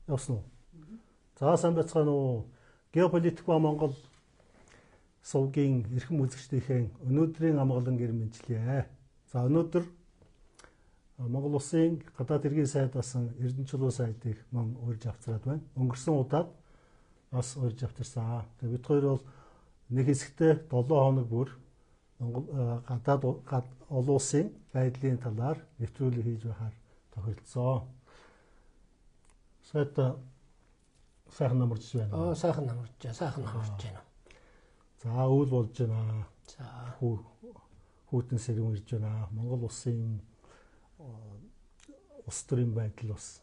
явсан уу? За сайн байцгаана уу? Геополитик ба Монгол сувгийн эрхэм үзэгчдийн өнөөдрийн амгалан гэр мэндчилье. За өнөөдөр Монгол улсын гадаад хэргийн сайд басан Эрдэнэчилүү сайдыг мөн урьж авчраад байна. Өнгөрсөн удаад бас урьж авчирсан. Тэгээ бид хоёр бол нэг хэсэгтээ 7 хоног бүр Монгол гадаад олон улсын байдлын талаар нэвтрүүлэг хийж байхаар тохиролцсон. Сайхан намарч байна. Сайхан намарч байна. За үйл болж байна. За хүүтэн сэргэн ирж байна. Монгол улсын улс төрийн байдал бас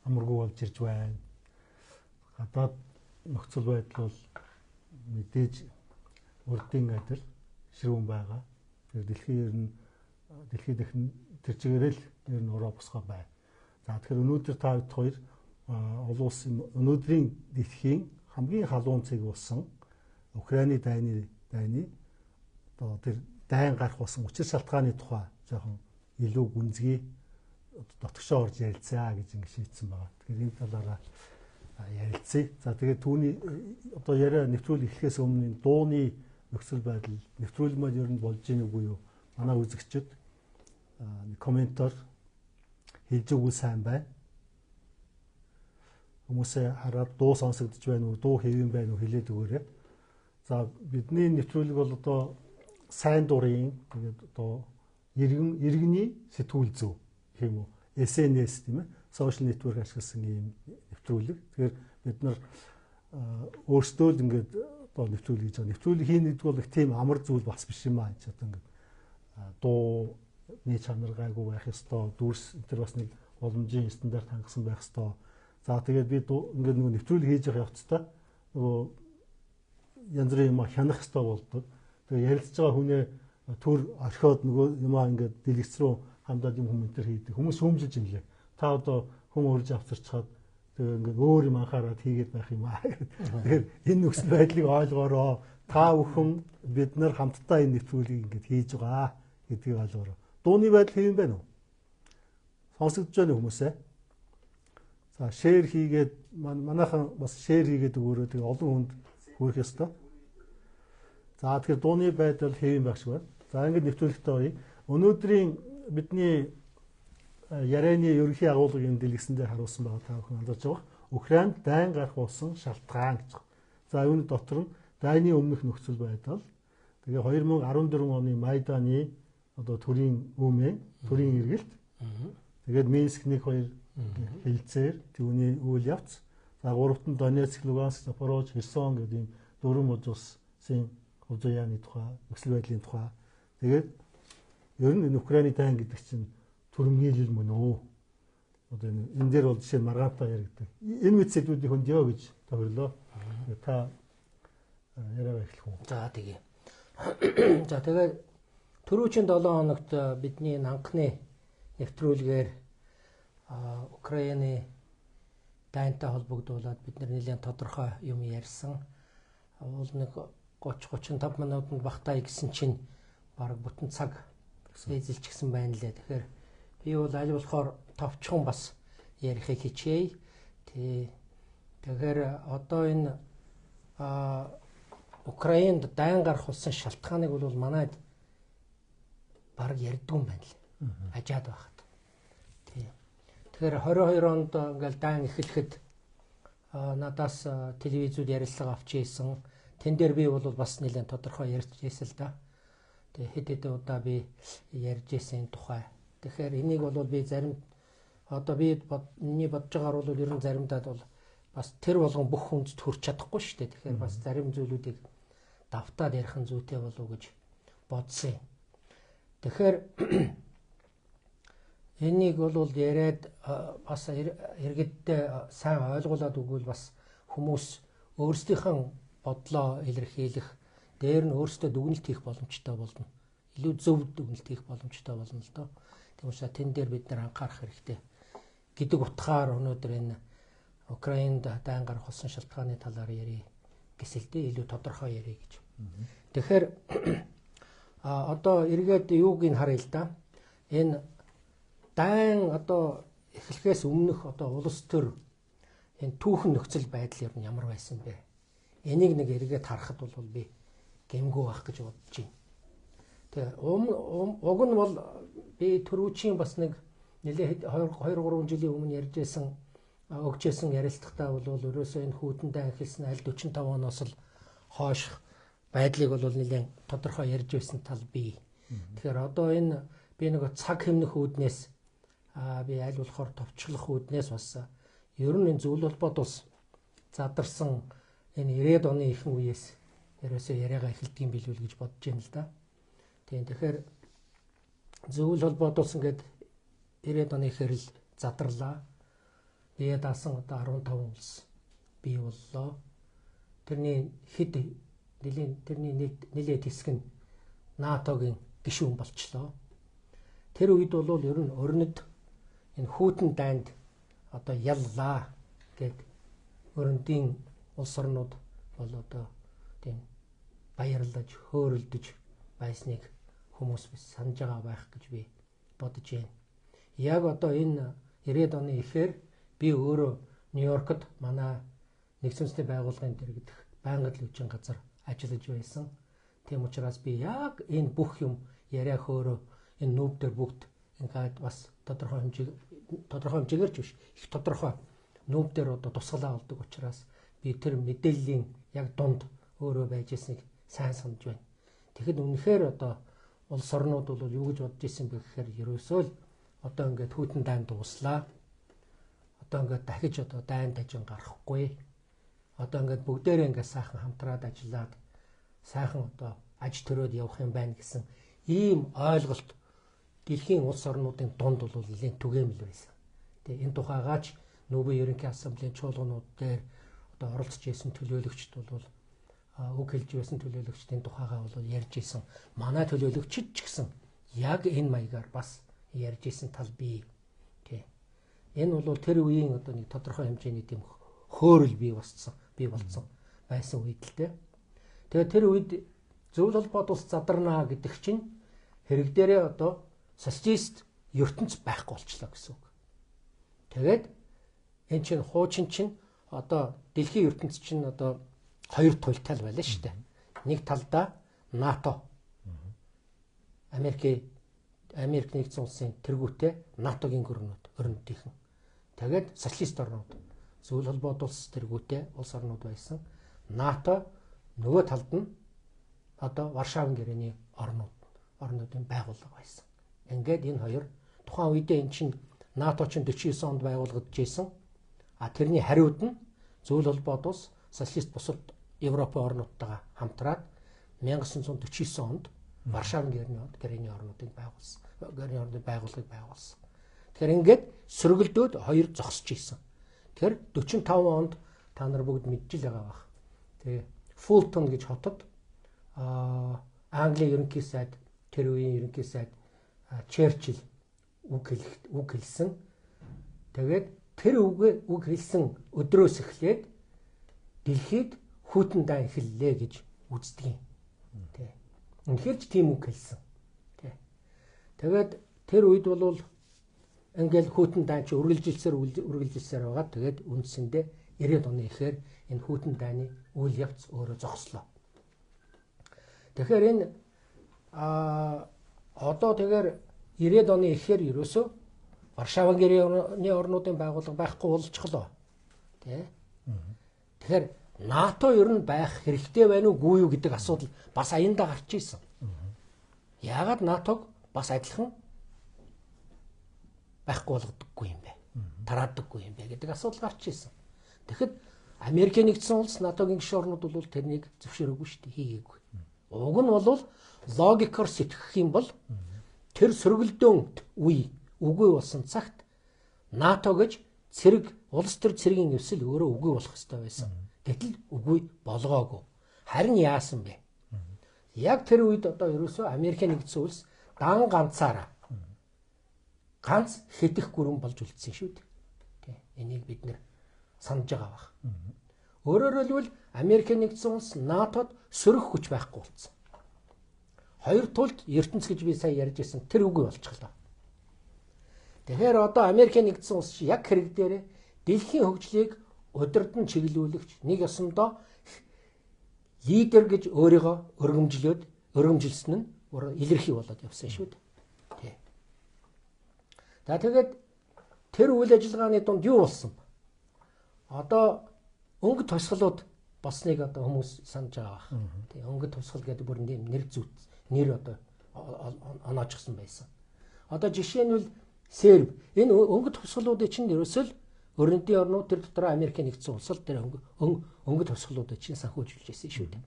амаргүй болж ирж байна. Гадаад нөхцөл байдал бол мэдээж урдын адил ширүүн байгаа. Тэгэхээр дэлхийд дахин тэр чигээрэл ер нь ураа босгоо байна. За тэгэхээр өнөөдөр та бид хоёр олон улсын өнөөдрийн дэлхийн хамгийн халуун цэг болсон Украины дайны одоо тэр дайн гарах болсон учир шалтгааны тухай жоохон илүү гүнзгий дотгошоо орж ярилцаа гэж ингэ шийдсэн байгаа. Тэгэхээр энэ талаараа ярилцъя. За тэгээд түүний одоо яриа нэвтрүүлэг эхлэхээс өмнө дууны нөхцөл байдал нэвтрүүлмээр ер нь болж ийн үгүй юу? Манай үзэгчид комментоор хэлж өгвөл сайн байна. Хүмүүсээ хараад дуу сонсогдож байна уу, дуу хэвэн байна уу хэлээд өгөөрэй. За бидний нэвтрүүлэг бол одоо сайн дурын тэгээд одоо иргэний сэтгүүл зөв гэх юм уу? SNS тийм ээ, social network ашигласан ийм нэвтрүүлэг. Тэгэхээр бид нар өөрсдөө л ингээд одоо нэвтрүүлэг хийж байгаа. Нэвтрүүлэг хийн гэдэг бол их тийм амар зүйл бас биш юм аа. Одоо ингээд дууны чанар гайгүй байх ёстой. Дүрс энэ бас нэг боломжийн стандарт хангасан байх ёстой. За тэгээд би ингээд нөгөө нэвтрүүлэг хийж явах явцдаа нөгөө янз бүрийн юм хянах ёстой болдог. Тэгээд ярилцж байгаа хүнээ төр орхиод нөгөө юмаа ингээд дэлгэц рүү хамдаад юм хүмүүстэр хийдэг. Хүмүүс шүүмжилж юм лээ. Та одоо хүм урьж авчирчаад тэгээд ингээд өөр юм анхаарал хийгээд байх юм аа. Тэгэхээр энэ нөхцөл байдлыг ойлгоороо та бүхэн бид нар хамтдаа энэ нэвтрүүлгийг ингээд хийж байгаа гэдгийг ойлгоороо. Дууны байдал хэвэн байна уу? Сонсогдож байна уу хүмүүсээ? За шеэр хийгээд манайхан бас шеэр хийгээд өгөөрэй. Тэгээ олон хүнд хүрэх ёстой. За тэгэхээр дууны байдал хэвэн байх шиг байна. За ингээд нэвтрүүлэгтээ оръё. Өнөөдрийн бидний ярианы ерөнхий агуулгын дэлгэсэндээ харуулсан байгаа та бүхэн анзаарч байгаа. Украинд дайн гарах болсон шалтгаан гэж. За үүний дотор нь дайны өмнөх нөхцөл байдал. Тэгээ 2014 оны Майданы одоо төрийн төрийн эргэлт. Тэгээд Минск 1-2 хилцээр түүний үйл явц. За гуравт нь Донецк, Луганск, Запорожье, Херсон гэдэг ийм дөрвөн улсын хувьцаа яаны тухай, нөхцөл байдлын тухай. Тэгээд ер нь Украины дайн гэдэг чинь төрөмгийлэл мөн үү? Одоо энэ дээр бол жишээ маргаантай яригддаг. Энэ мэд сэдвүүдийг хөндөө гэж тохирлоо. Та яриа эхлэх үү? За тэгээ. За тэгээд түрүүчийн 7 хоногт бидний анхны нэвтрүүлгээр Украины дайнтай холбогдуулаад бид нэлээд тодорхой юм ярьсан. Уул нэг 30-35 минутанд багтаа гэсэн чинь бараг бүтэн цаг эзэлчихсэн байна лээ. Тэгэхээр би бол аль болохоор товчхон бас ярихыг хичээе. Тэгэхээр одоо энэ Украинд дайн гарах болсон шалтгааныг бол манайд бараг ярьдгүй юм байна лээ. Ажаад байхад. Тэгэхээр 22 онд ингээл дайн эхлэхэд надаас телевизүүд ярилцлага авч ийсэн. Тэн дээр би бол бас нэлээд тодорхой ярьж ийсэн л да. Тэгээ хэд удаа би ярьж ийсэн тухай. Тэгэхээр энийг бол би зарим одоо би миний бодож байгаагаар бол ер нь заримдаа бол бас тэр болгон бүх хүнд төрч чадахгүй шүү дээ. Тэгэхээр бас зарим зүйлүүдийг давтаад ярих нь зүйтэй болов уу гэж бодсон юм. Тэгэхээр энийг бол яриад бас иргэддээ сайн ойлгуулад өгвөл бас хүмүүс өөрсдийнхөө бодлоо илэрхийлэх, дээр нь өөрсдөө дүгнэлт хийх боломжтой болно. Илүү зөв дүгнэлт хийх боломжтой болно л доо. Тийм учраас тэн дээр бид нар анхаарах хэрэгтэй. Гэдэг утгаар өнөөдөр энэ Украинд дайн гарах болсон шалтгааны талаар ярих гэсэлдээ илүү тодорхой ярих гэж. Тэгэхээр одоо эргээд юуг ин харъя л да. Энэ дайн одоо эхлэхээс өмнөх одоо улс төр энэ түүхэн нөхцөл байдал ер нь ямар байсан бэ? Энийг нэг эргээд харахад бол би гэмгүй байх гэж бодож байна. Тэгээ уг нь бол би түрүүчийн бас нэг нэлээд 2-3 жилийн өмнө ярьжсэн өгчээсэн ярилцлагатаа бол ерөөсөө энэ хүүтэндээ анхилсан аль 45 оноос л хойш байдлыг бол нэлээд тодорхой ярьж байсан тал бий. Тэгэхээр одоо энэ би нэг цаг хэмнэх үүднээс би аль болохоор товчлох үүднээс бас ер нь энэ зөвлөл холбоот ус задарсан энэ 90-ад оны ихэнх үеэс ерөөсөө яриагаа эхэлдэг юм билүү гэж бодож байна л да. Тэгэхээр зөвлөл холбоот ус ингээд 90-ад оны ихэр л задарлаа. Бие даасан одоо 15 улс бий боллоо. Тэрний хэд тэрний нэлээд хэсэг нь НАТОгийн гишүүн болчлоо. Тэр үед бол ер нь өрнөд энэ хүйтэн дайнд одоо яллаа гэд өрөндийн улс орнууд бол одоо тийм баярлаж хөөрөлдөж байсныг хүмүүс санаж байгаа байх гэж би бодож байна. Яг одоо энэ 90-ад оны эхээр би өөрөө Нью-Йоркод манай нэгдсэн үндэсний байгууллагын дэргэдэх байнгын телевизийн газар ажиллаж байсан. Тийм учраас би яг энэ бүх юм яриа хөөрөө энэ нүүбдэр бүгд ингээд бас тодорхой хэмжээгээр ч биш их тодорхой нүүбдэр одоо тусгалаа болдог учраас би тэр мэдээллийн яг дунд өөрөө байж байсныг сайн санаж байна. Тэгэхэд үнэхээр одоо улс орнууд бол юу гэж бодож ирсэн бэ гэхээр ерөөсөө л одоо ингээд хүйтэн дайнд дуслаа. Одоо ингээд дахиж одоо дайн дажин гарахгүй. Одоо ингээд бүгдээрээ ингээд сайхан хамтраад ажиллаад сайхан одоо аж төрөөд явах юм байна гэсэн ийм ойлголт дэлхийн улс орнуудын дунд бол нэлээд түгээмэл байсан. Тэгээ энэ тухайгаач Нүүбийн ерөнхий ассамблеийн чуулганууд дээр одоо оролцож ирсэн төлөөлөгчд бол үг хэлж байсан төлөөлөгчдийн тухайгаа бол ярьж ирсэн. Манай төлөөлөгчд ч гэсэн яг энэ маягаар бас ярьж ирсэн тал бий. Тэ. Энэ бол тэр үеийн одоо нэг тодорхой хэмжээний тийм хөөрөл бий болсон байсан үед л дээ. Тэгээ тэр үед зөвлөл холбоот ус задарнаа гэдэг чинь хэрэг дээрээ одоо социалист ертөнц байхгүй болчлоо гэсэн үг. Тэгээд энэ чинь хуучин чинь одоо дэлхийн ертөнц чинь одоо хоёр туйлтал байлаа шүү дээ. Нэг талдаа НАТО. Америк нэгдсэн улсын тэргүүтээ НАТОгийн өрнөдийнхэн. Тэгээд социалист орнууд зөвлөл холбоот улс тэргүүтээ улс орнууд байсан. НАТО нөгөө талд нь одоо Варшавын гэрээний орнуудын байгууллага байсан. Ингээд энэ хоёр тухайн үедээ эн чинь НАТО чинь 49 онд байгуулагдаж байсан. Тэрний хариуд нь зөвлөл холбоот улс социалист бусад Европын орнуудтайгаа хамтраад 1949 онд Варшавын гэрээний орнуудыг байгуулсан. Байгууллагыг байгуулсан. Тэгэхээр ингээд сөргөлдөөд хоёр зогсож ийсэн. Тэгэхээр 45 онд та нар бүгд мэдж л байгаа бах. Тэгээ Фултон гэж хотод Английн ерөнхий сайд тэр үеийн ерөнхий сайд Черчилль үг хэлсэн. Тэгээд тэр үг хэлсэн өдрөөс эхлээд дэлхийд хүйтэн дай эхэллээ гэж үздэг юм. Тэ. Үнэхээр ч тийм үг хэлсэн. Тэ. Тэгээд тэр үед бол ингээл хүйтэн дай чи үргэлжилсээр байгаа. Тэгээд үндсэндээ 90-ад оны ихээр энэ хүйтэн дайны үйл явц өөрөө зогслоо. Тэгэхээр энэ одоо тэгэхээр 90-ад оны ихээр ерөөсөө Варшавын гэрээний орнуудын байгууллага байхгүй болчихлоо. Тэ. Тэгэхээр НАТО ер нь байх хэрэгтэй байна уугүй юу гэдэг асуудал бас аяндаа гарч ирсэн. Яагаад НАТОг бас адилхан байхгүй болгодоггүй юм бэ? Тараадаггүй юм бэ гэдэг асуудал гарч ирсэн. Тэгэхэд Америк нэгдсэн улс НАТОгийн гишүүн орнууд бол тэрнийг зөвшөөрөөгүй шүү дээ, хийгээгүй. Уг нь бол логикоор сэтгэх юм бол тэр сөргөлдөөнд үе үгүй болсон цагт НАТО гэж цэрэг улс төр цэргийн эвсэл өөрөө үгүй болох ёстой байсан. Гэтэл үгүй болгоогүй. Харин яасан бэ? Яг тэр үед одоо ерөөсөө Америк нэгдсэн улс дан ганцаараа ганц хэтэх гүрэн болж үлдсэн шүү дээ. Тэ. Энийг бид нэр санаж байгаа бах. Өөрөөр хэлбэл Америк нэгдсэн улс НАТОд сөрөх хүч байхгүй болсон. Хоёр тулд ертөнц гэж би сая ярьж ирсэн тэр үгүй болчихлоо. Тэгэхээр одоо Америк нэгдсэн улс яг хэрэг дээрээ дэлхийн хөгжлийг удирдан чиглүүлэгч нэг ёсондоо лидер гэж өөрийгөө өргөмжилсөн нь илэрхий болоод явсан шүү дээ. Тий. За тэгээд тэр үйл ажиллагааны дунд юу болсон бэ? Одоо өнгө тосголууд болсныг одоо хүмүүс санаж байгаа баг. Тий. Өнгө тосгол гэдэг бүр нэр одоо оноочсон байсан. Одоо жишээ нь бол Серб энэ өнгө тосголуудын чинь ерөөсөө өрнөдийн орнууд тэр дотор Америкийн нэгдсэн улс л тэр өнгө тосголуудыг чинь санхүүжүүлж байсан шүү дээ.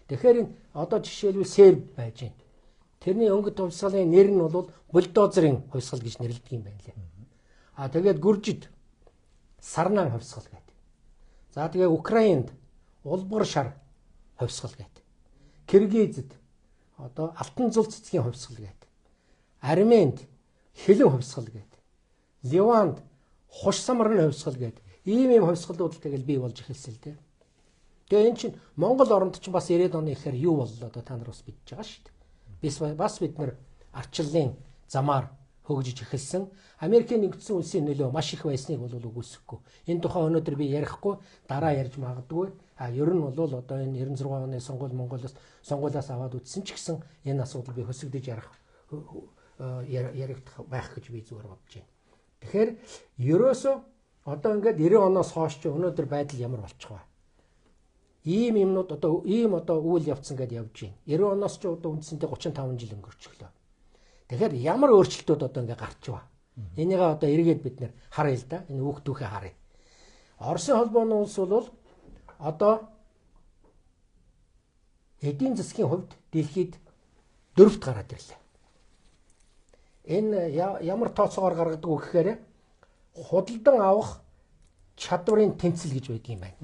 Тэгэхээр энэ одоо жишээлбэл Серб байж байна. Тэрний өнгө тосголын нэр нь бол бульдозерын хувьсгал гэж нэрлэдэг юм байна лээ. Тэгээд Гүржид Сарнаан хувьсгал гэдэг. За тэгээ Украинд Улбар шар хувьсгал гэдэг. Киргизэд одоо алтан зул цэцгийн хувьсгал гэдэг. Арменд хилэн хувьсгал гэдэг. Ливанд хуш самарны хувьсгал гэдэг. Ийм хувьсгалууд тэгэл бий болж эхэлсэн л дээ. Тэгээ эн чинь Монгол оронд чинь бас 90-ад оны ихээр юу боллоо одоо та нар бас мэдж байгаа шүү дээ. Бас бид нар арчлалын замаар хөгжиж эхэлсэн. Америкийн нэгдсэн улсын нөлөө маш их байсныг бол үгүйсэхгүй. Энэ тухай өнөөдөр би ярихгүй, дараа ярьж магадгүй. Ер нь бол одоо энэ 96 оны сонгуулиас аваад үтсэн ч гэсэн энэ асуудал би хөсөгдөж яригдах байх гэж би зүгээр бодож байна. Тэгэхээр ерөөсөө одоо ингээд 90 оноос хойш ч өнөөдөр байдал ямар болчих вэ? Ийм юмнууд одоо үйл явцсан гэдээ явж байна. 90 оноос ч одоо үндсэндээ 35 жил өнгөрчихлөө. Тэгэхээр ямар өөрчлөлтүүд одоо ингээд гарч байгаа. Энийг одоо эргээд бид нэр харъя л да. Энэ үг түүхээ харъя. Оросын холбооны улс бол одоо эдийн засгийн хувьд дэлхийд 4-т гараад ирлээ. Энэ ямар тооцоогоор гаргадаг вэ гэхээр худалдан авах чадварын тэнцэл гэж байдаг юм байна.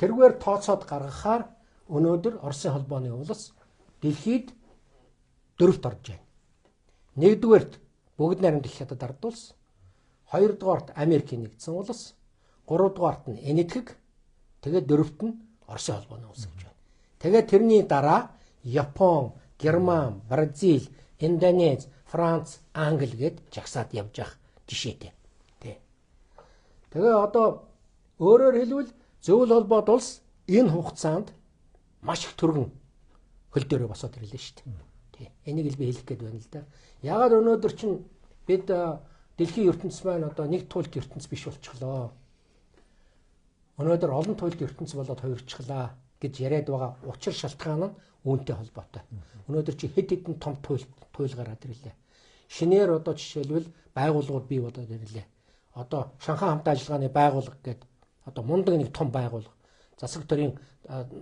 Тэргээр тооцоод гаргахаар өнөөдөр Оросын холбооны улс дэлхийд 4-т орж байна. Нэгдүгээрт бүгд найрамдах хятад ард улс, хоёрдугаарт Америкийн нэгдсэн улс, гуравдугаарт нь Энэтхэг, тэгээд дөрөвт нь Оросын холбооны улс гэж байна. Тэгээд тэрний дараа Япон, Герман, Бразил, Индонез, Франц, Англи гэд жагсаад явж байгаа жишээтэй. Тэгээ одоо өөрөөр хэлбэл зөвлөл холбоот улс энэ хугацаанд маш их төргөн хөл дээрээ босоод ирлээ шүү дээ. Энийг л би хэлэх гээд байна л да. Яагаад өнөөдөр чинь бид дэлхийн ертөнцийн маань одоо нэг туйлт ертөнц биш болчихлоо. Өнөөдөр олон туйлт ертөнц болоод хувирчихлаа гэж яриад байгаа учир шалтгаан нь үүнтэй холбоотой. Өнөөдөр чи хэд хэдэн том туйл гараад ирлээ. Шинээр одоо жишээлбэл байгууллагууд бий болоод ирлээ. Одоо Шанхай хамт ажиллагааны байгууллага гэдэг одоо мундаг нэг том байгууллага. Засаг төрийн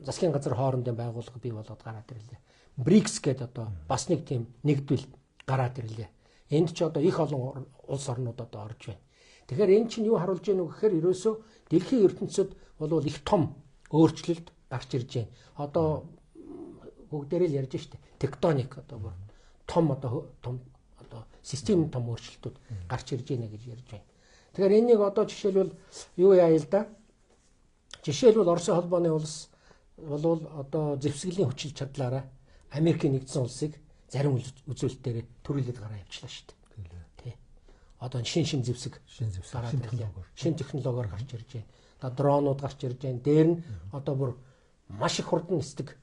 засгийн газар хоорондын байгууллага бий болоод гараад ирлээ. БРИКС гэдэг одоо бас нэг тийм нэгдвэл гараад ирлээ. Энд ч одоо их олон улс орнууд одоо орж байна. Тэгэхээр энэ чинь юу харуулж байна вэ гэхээр ерөөсөө дэлхийн ертөнцид бол их том өөрчлөлт гарч ирж байна. Одоо бүгдээрээ л ярьж штэ. Тектоник одоо том систем том өөрчлөлтүүд гарч ирж байна гэж ярьж байна. Тэгэхээр энийг одоо жишээлбэл юу яая л да? Жишээлбэл Оросын холбооны улс бол одоо зэвсгэлийн хүчил чадлаараа Америкийн нэгдсэн улсыг зарим үзүүлэлтээр төрүүлээд гараа явууллаа шүү дээ. Тий. Одоо шин зэвсэг гараад ирлээ. Шин технологиор гарч ирж байна. Одоо дронууд гарч ирж байна. Дээр нь одоо бүр маш их хурдан нисдэг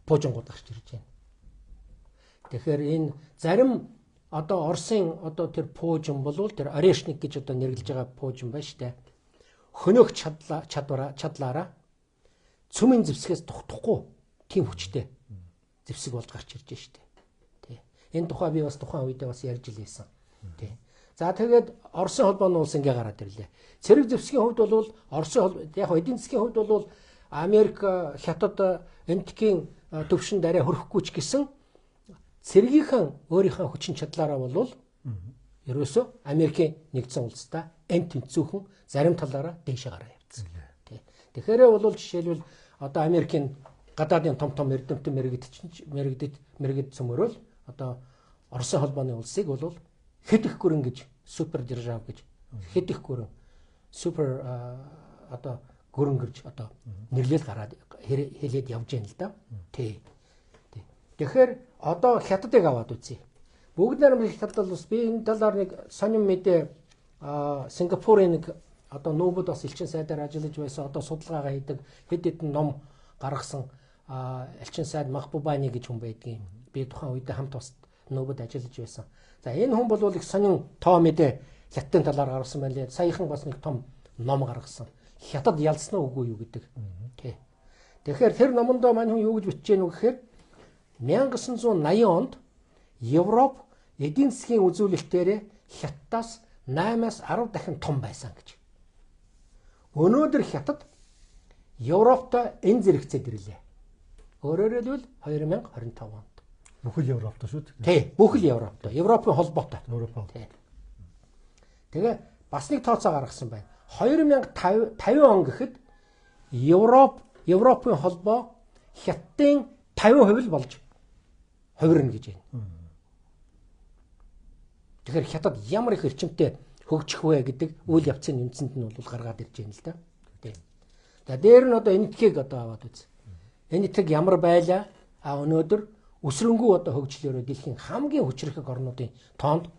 буужингууд гарч ирж байна. Тэгэхээр энэ зарим одоо Оросын одоо тэр пуужин болвол тэр орешник гэж одоо нэрлэж байгаа пуужин байна шүү дээ. Хөнөөх чадлаараа цөмийн зэвсгээс тухтахгүй тийм хүчтэй зэвсэг болж гарч ирж штэ. Тий. Энэ тухай би бас тухайн үедээ бас ярьж илээсэн. Тий. За тэгээд Оросын холбооны улс ингээ гараад ирлээ. Цэрэг зэвсгийн хувьд бол Оросын яг эдийн засгийн хувьд бол Америк, Хятад, Энэтхэгийн төвшөнд арай хөрөхгүй ч гэсэн цэргийнхэн өөрийнхөө хүчин чадлаараа бол ерөөсөө Америкийн нэгдсэн улстай энэ тэнцүүхэн зарим талаараа дээшээ гараа явцсан. Тэгэхээр бол жишээлбэл одоо Америкийн гадаадын том эрдэмтэн мэрэгдэд цөмөрөл одоо Оросын холбооны улсыг бол хэд их гүрэн гэж супер держав гэж хэд их гүрэн супер одоо гүрэн гэж одоо нэрлэл гараад хэлээд явж байна л да. Тий. Тэгэхээр одоо Хятадыг аваад үзье. Бүгд найрамдах Хятад улс би энэ талаар нэг сонин мэдээ Сингапурын нэг одоо нүүбэд бас элчин сайдаар ажиллаж байсан одоо судалгаагаа хийдэг хэд хэдэн ном гаргасан элчин сайд Махбубани гэж хүн байдгийн. Би тухайн үед хамт бас нүүбэд ажиллаж байсан. За энэ хүн бол их сонин тоо мэдээ хятадын талаар гаргасан байна лээ. Саяхан бас нэг том ном гаргасан. Хятад ялсан уу үгүй юу гэдэг. Тий. Тэгэхээр тэр номондоо мань хүн юу гэж бичиж гэнэ үү гэхээр 1980 онд Европ эдийн засгийн үзүүлэлтээр Хятадаас 8-аас 10 дахин том байсан гэж. Өнөөдөр Хятад Европтой энэ зэрэгцээд ирлээ. Өөрөөр хэлбэл 2025 онд. Бүхэл Европтой шүү дээ. Тий, бүхэл Европтой. Европын холбоотой. Тий. Тэгээ бас нэг тооцоо гаргасан байна. 2050 он гэхэд Европын холбоо Хятадын 50% л болж хувирна гэж байна. Тэгэхээр Хятад ямар их эрчимтэй хөгжих вэ гэдэг үйл явцын үндсэнд нь бол гаргаад ирж байна л да. Тийм. За дээр нь одоо энэтхийг одоо аваад үз. Энэтхэг ямар байлаа? Өнөөдөр өсрөнгүү одоо хөгжлөөрөө дэлхийн хамгийн хүчрэх орнуудын тоонд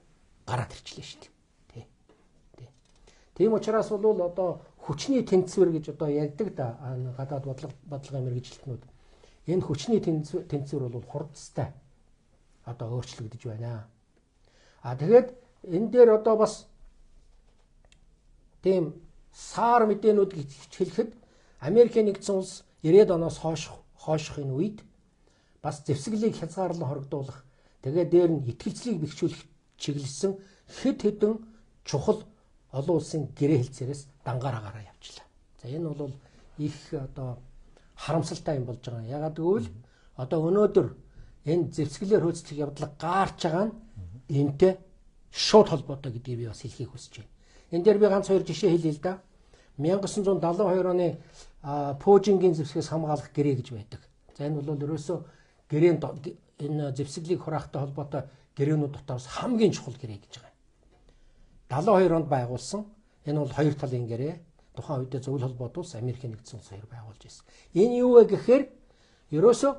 гараад ирчлээ шүү дээ. Тийм учраас бол одоо хүчний тэнцвэр гэж одоо ярьдаг да гадаад бодлогын мэргэжилтнүүд. Энэ хүчний тэнцвэр бол хурдтай одоо өөрчлөгдөж байна. Тэгээд энэ дээр одоо бас тийм саар мэдээнүүд гэж хэлэхэд Америкийн нэгдсэн улс 90-ад оноос хойшохын үед бас зэвсгэлийг хязгаарлан хоригдуулах тэгээд дээр нь итгэлцлийг бэхжүүлэх чиглэсэн хэд хэдэн чухал олон улсын гэрээ хэлцээрээс дангаараагаар явчлаа. За энэ бол их одоо харамсалтай юм болж байгаа. Ягаад гэвэл одоо өнөөдөр энэ зэвсгэлээр хөөцлөх явдлага гаарч байгаа нь энтэй шууд холбоотой гэдгийг би бас хэлхийг хүсэж байна. Энэ дээр би ганц хоёр жишээ хэлье л да. 1972 оны Пожингийн зэвсгээс хамгаалах гэрээ гэж байдаг. За энэ бол ерөөсөө гэрээнд энэ зэвсгэлийг хураахтай холбоотой гэрээнүүд дотроос хамгийн чухал гэрээ гэж байгаа. 72 онд байгуулсан. Энэ бол хоёр талын гэрээ. Тухайн үед зөвлөл холбоот улс Америкийн нэгдсэн улс хоёр байгуулж ирсэн. Энэ юу вэ гэхээр ерөөсөө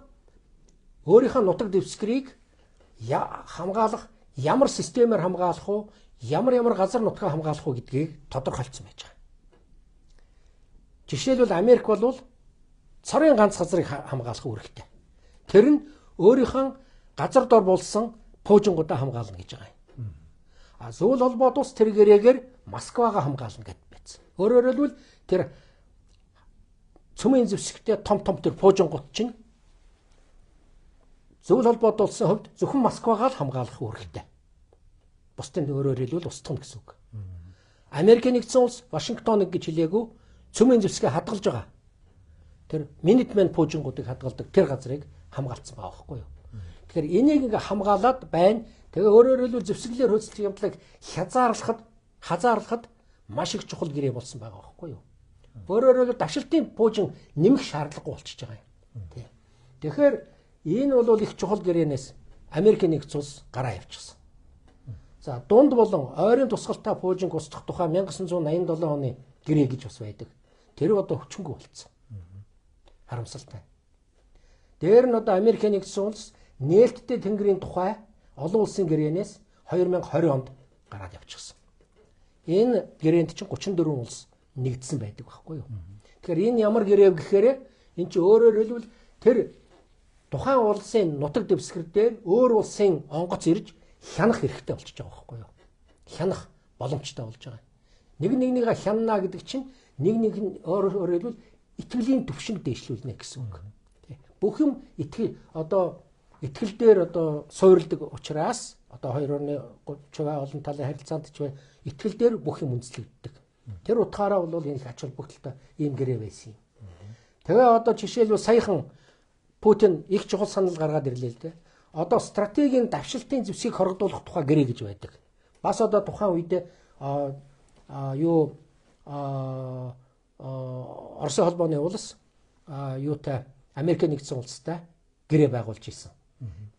өөрийнхөө нутаг дэвсгэрийг хамгаалах ямар системээр хамгаалах уу, ямар газар нутгаа хамгаалах уу гэдгийг тодорхойлцсон байж байгаа. Жишээлбэл Америк бол цорын ганц газрыг хамгаалах үүрэгтэй. Тэр нь өөрийнхөө газар дор болсон пуужингуудаа хамгаална гэж байгаа юм. Зөвлөл холбоот улс тэр гэрээгээр Москвагаа хамгаална гэдээ байсан. Өөрөөр хэлбэл тэр цөмийн зэвсэгтэй том тэр пуужингууд чинь зөвлөл холбоот улсын хувьд зөвхөн Москвагаа л хамгаалах үүрэгтэй. Бусдын өөрөөр хэлбэл устгах гэсэн үг. Америкийн нэгдсэн улс Вашингтоныг гэж хэлээгүй цөмийн зэвсгээ хадгалж байгаа. Тэр Minuteman пуужингуудыг хадгалдаг тэр газрыг хамгаалцсан байгаа байхгүй юу. Тэгэхээр энийг ингээ хамгаалаад байна. Тэгээ өөрөөр хэлбэл зэвсгэлээр хөөцлөх явдлыг хязгаарлахад маш их чухал гэрээ болсон байгаа байхгүй юу. Өөрөөр хэлбэл давшилтын пуужин нэмэх шаардлагагүй болчихж байгаа юм. Тэгэхээр энэ бол их чухал гэрээнээс Америкийн нэгдсэн улс гараа явчихсан. За дунд болон ойрын тусгалтай пуужинг устгах тухай 1987 оны гэрээ гэж бас байдаг. Тэр одоо хүчингүй болцсон. Харамсалтай. Дээр нь одоо Америкийн нэгдсэн улс нээлттэй тэнгэрийн тухай олон улсын гэрээнээс 2020 онд гараад явчихсан. Энэ гэрээнд чинь 34 улс нэгдсэн байдаг байхгүй юу. Тэгэхээр энэ ямар гэрээ гэхээр энэ чинь өөрөөр хэлбэл тэр тухайн улсын нутаг дэвсгэр дээр өөр улсын онгоц ирж хянах хэрэгтэй болчихж байгаа байхгүй юу. Хянах боломжтой болж байгаа. Нэг хянана гэдэг чинь нэг өөрөөр хэлбэл итгэлийн төвшинг дээшлүүлнэ гэсэн үг. Бүх юм итгэл дээр одоо суурилдаг учраас одоо 2.30% олон талын харилцаанд ч итгэл дээр бүх юм үндэслэгддэг. Тэр утгаараа бол энэ их ач холбогдолтой ийм гэрээ байсан юм. Тэгээ одоо жишээлбэл саяхан Путин их чухал санал гаргаад ирлээ л дээ. Одоо стратегийн давшилтын зэвсгийг хоригдуулах тухай гэрээ гэж байдаг. Бас одоо тухайн үед Оросын холбооны улс юутай Америкийн нэгдсэн улстай гэрээ байгуулж ирсэн.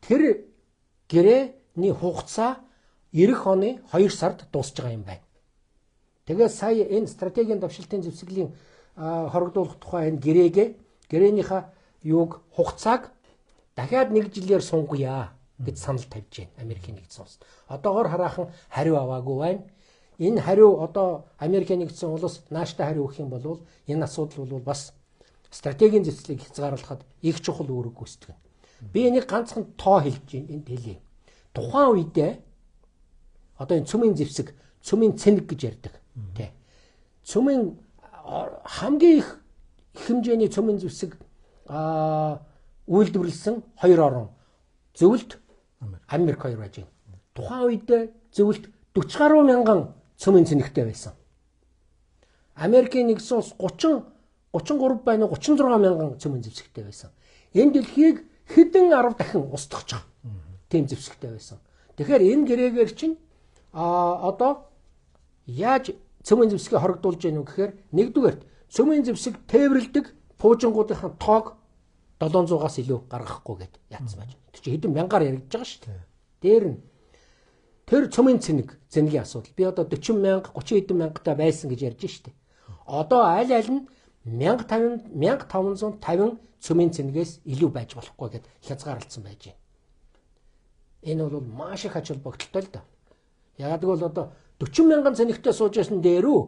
Тэр гэрээний хугацаа эх оны 2 сард дуусж байгаа юм байна. Тэгээд сая энэ стратегийн давшилтын зэвсгэлийн хоригдуулах тухай энэ гэрээнийхээ хугацааг дахиад 1 жилээр сунгая гэж санал тавьж байна Америкийн нэгдсэн улс. Одоогоор хараахан хариу аваагүй байна. энэ хариу одоо Америкийн нэгдсэн улс нааштай хариу өгөх юм бол энэ асуудал бол бас стратегийн зэвсгэлийг хязгаарлахад их чухал үүрэг гүйцэтгэв. Би энийг ганцхан тоо хэлж энд хэлье. Тухайн үедээ одоо энэ цөмийн зэвсэг, цөмийн цэнэг гэж ярьдаг. Тэ. Цөмийн хамгийн их хэмжээний цөмийн зэвсэг үйлдвэрлэсэн 2 орн зөвлөлт Америк 2 байж байна. Тухайн үедээ зөвлөлт 40 гаруй мянган цөмийн цэнэгтэй байсан. Америкийн нэгдсэн улс 33 байна 36 мянган цөмийн зэвсэгтэй байсан. Энэ дэлхийг хэдэн 10 дахин устгах тийм зэвсэгтэй байсан. Тэгэхээр энэ гэрээгээр чинь одоо яаж цөмийн зэвсгийг хоригдуулж гэнэ үү гэхээр нэгдүгээр цөмийн зэвсэг тээвэрлдэг пуужингуудын тоог 700-аас илүү гаргахгүй гэд яатсан байж. Тэр чинь хэдэн мянгаар яригдж байгаа шүү дээ. Дээр нь тэр цөмийн цэнэгийн асуудал. Би одоо 40 мянга 30 хэдэн мянгатаа байсан гэж ярьж шүү дээ. Одоо аль аль нь 1550 цөмийн цэнэгээс илүү байж болохгүй гэд хязгаарлалцсан байж байна. Энэ бол маш их ач холбогдолтой л да. Яг бол одоо 40 мянган цэнэгтэй сууж байсан дээрүү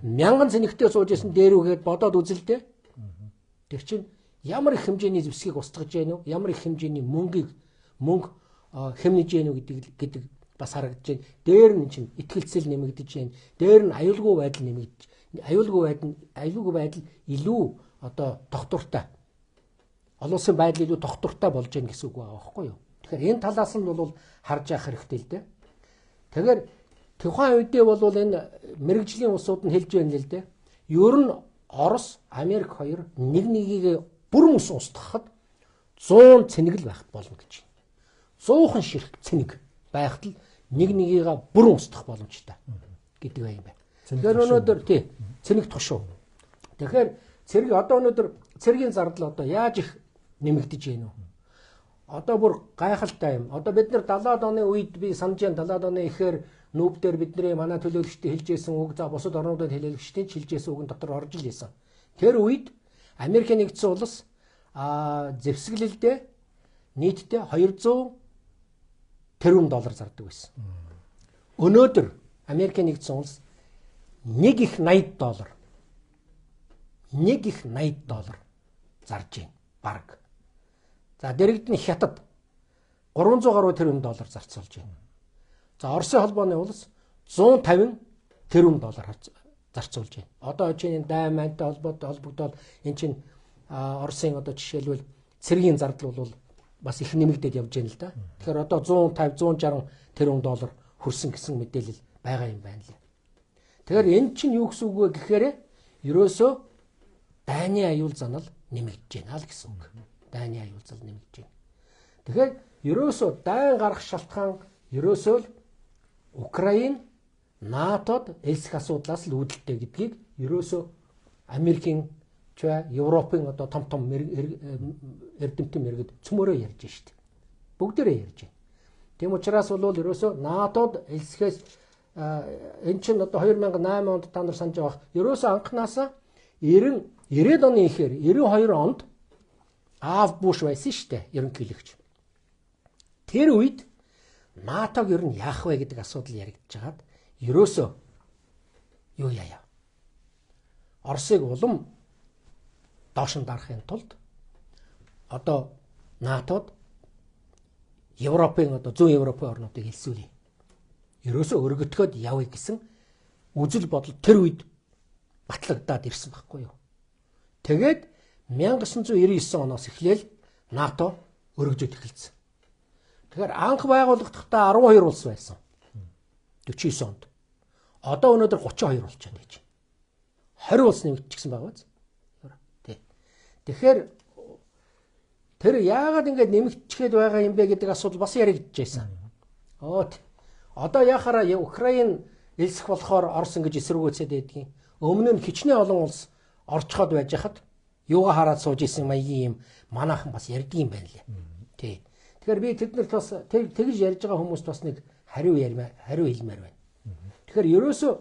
1000 цэнэгтэй сууж байсан дээрүү гэд бодоод үзэлтэй. Тэр чинь ямар их хэмжээний зэвсгийг устгаж гэнэ үү? Ямар их хэмжээний мөнгө хэмнэж гэнэ үү гэдэг бас харагдаж байна. Дээр нь чинь итгэлцэл нэмэгдэж байна. Дээр нь аюулгүй байдал нэмэгдэж, аюулгүй байдал илүү одоо тогтвортой. Олон улсын байдал илүү тогтвортой болж байна гэсэн үг байгаа байхгүй юу? Тэгэхээр энэ талаас нь бол харж явах хэрэгтэй л дээ. Тэгэхээр тухайн үедээ бол энэ мэрэгжлийн улсууд нь хэлж байна л дээ. Ер нь Орос, Америк хоёр нэг нэгийг бүрэн ус устгахад 100 цэнэг л байх болно гэж. 100хан ширх цэнэг байхад л нэг нэгийг бүрэн устгах боломжтой гэдэг юм байна. Тэгэхээр өнөөдөр цэнэг тушуу. Тэгэхээр цэрэг одоо өнөөдөр цэрэгийн зардал одоо яаж их нэмэгдэж байна вэ? Одоо бүр гайхалтай юм. Одоо бид нар 70-аад оны үед би санаж байна 70-аад оны ихээр нүүбдэр бидний манай төлөөлөгчдөд хэлж байсан үг за бусад орнуудад хэлэлгчдийн хэлж байсан үгэн дотор орж ил байсан. Тэр үед Америкийн нэгдсэн улс зэвсгэлэлдээ нийтдээ 200 тэрбум доллар зардаг байсан. Өнөөдөр Америкийн нэгдсэн улс 1 их 80 доллар зарж байна. Бараг. За дэрэгд нь Хятад 300 гаруй тэрбум доллар зарцуулж байна. За Оросын холбооны улс 150 тэрбум доллар зарцуулж байна. Одоо чинь даймантай холбогдоод эн чинь Оросын одоо жишээлбэл цэргийн зардал бол бас их нэмэгдээд явж байна л да. Тэгэхээр одоо 150 160 тэрбум доллар хүрсэн гэсэн мэдээлэл байгаа юм байна лээ. Тэгэхээр эн чинь юу гэсэн үг вэ гэхээр ерөөсөө дайны аюул занал нэмэгдэж байна л гэсэн үг. Дайны аюул занал нэмэгдэж байна. Тэгэхээр ерөөсөө дайн гарах шалтгаан ерөөсөө л Украин НАТОд элсэх асуудлаас л үүдэлтэй гэдгийг ерөөсөө Америкийн Европын одоо том эрдэмтэн мэрэгд цөмөрөө ярьж штт. Бүгдээрээ ярьж байна. Тийм учраас бол ерөөсөө НАТОд элсэхээс эн чинь одоо 2008 онд та нар санаж байгаа. Ерөөсөө анхнаасаа 90-ад оны ихээр 92 онд Аав Буш байсан штт ерөнхийлөгч. Тэр үед НАТОг ер нь яах вэ гэдэг асуудал яригдж хагаад ерөөсөө юу яая. Оросыг улам доош нь дарахын тулд одоо НАТОд Европын одоо зүүн Европын орнуудыг хэлсүүлье. Ерөөсөө өргөтгөхөд явъя гэсэн үзэл бодол тэр үед батлагдаад ирсэн байхгүй юу. Тэгээд 1999 оноос эхлээл НАТО өргөжөд эхэлсэн. Тэгэхээр анх байгууллагахдаа 12 улс байсан. 49 онд. Одоо өнөөдөр 32 болчиход байж байна. 20 улс нэмэгдчихсэн байгаа биз? Тий. Тэгэхээр тэр яагаад ингэж нэмэгдчихэд байгаа юм бэ гэдэг асуудал бас яригдж байсан. Одоо яхаараа Украин элсэх болохоор Орос ингэж эсэргүүцээд байдгийн. Өмнө нь хичнээн олон улс орчход байж хахад юугаа хараад сууж исэн маягийн юм манайхан бас ярьдгийм байна лээ. Тий. Тэгэхээр би тэднэрт бас тэгж ярьж байгаа хүмүүст бас нэг хариу хэлмээр байна. Тэгэхээр ерөөсөө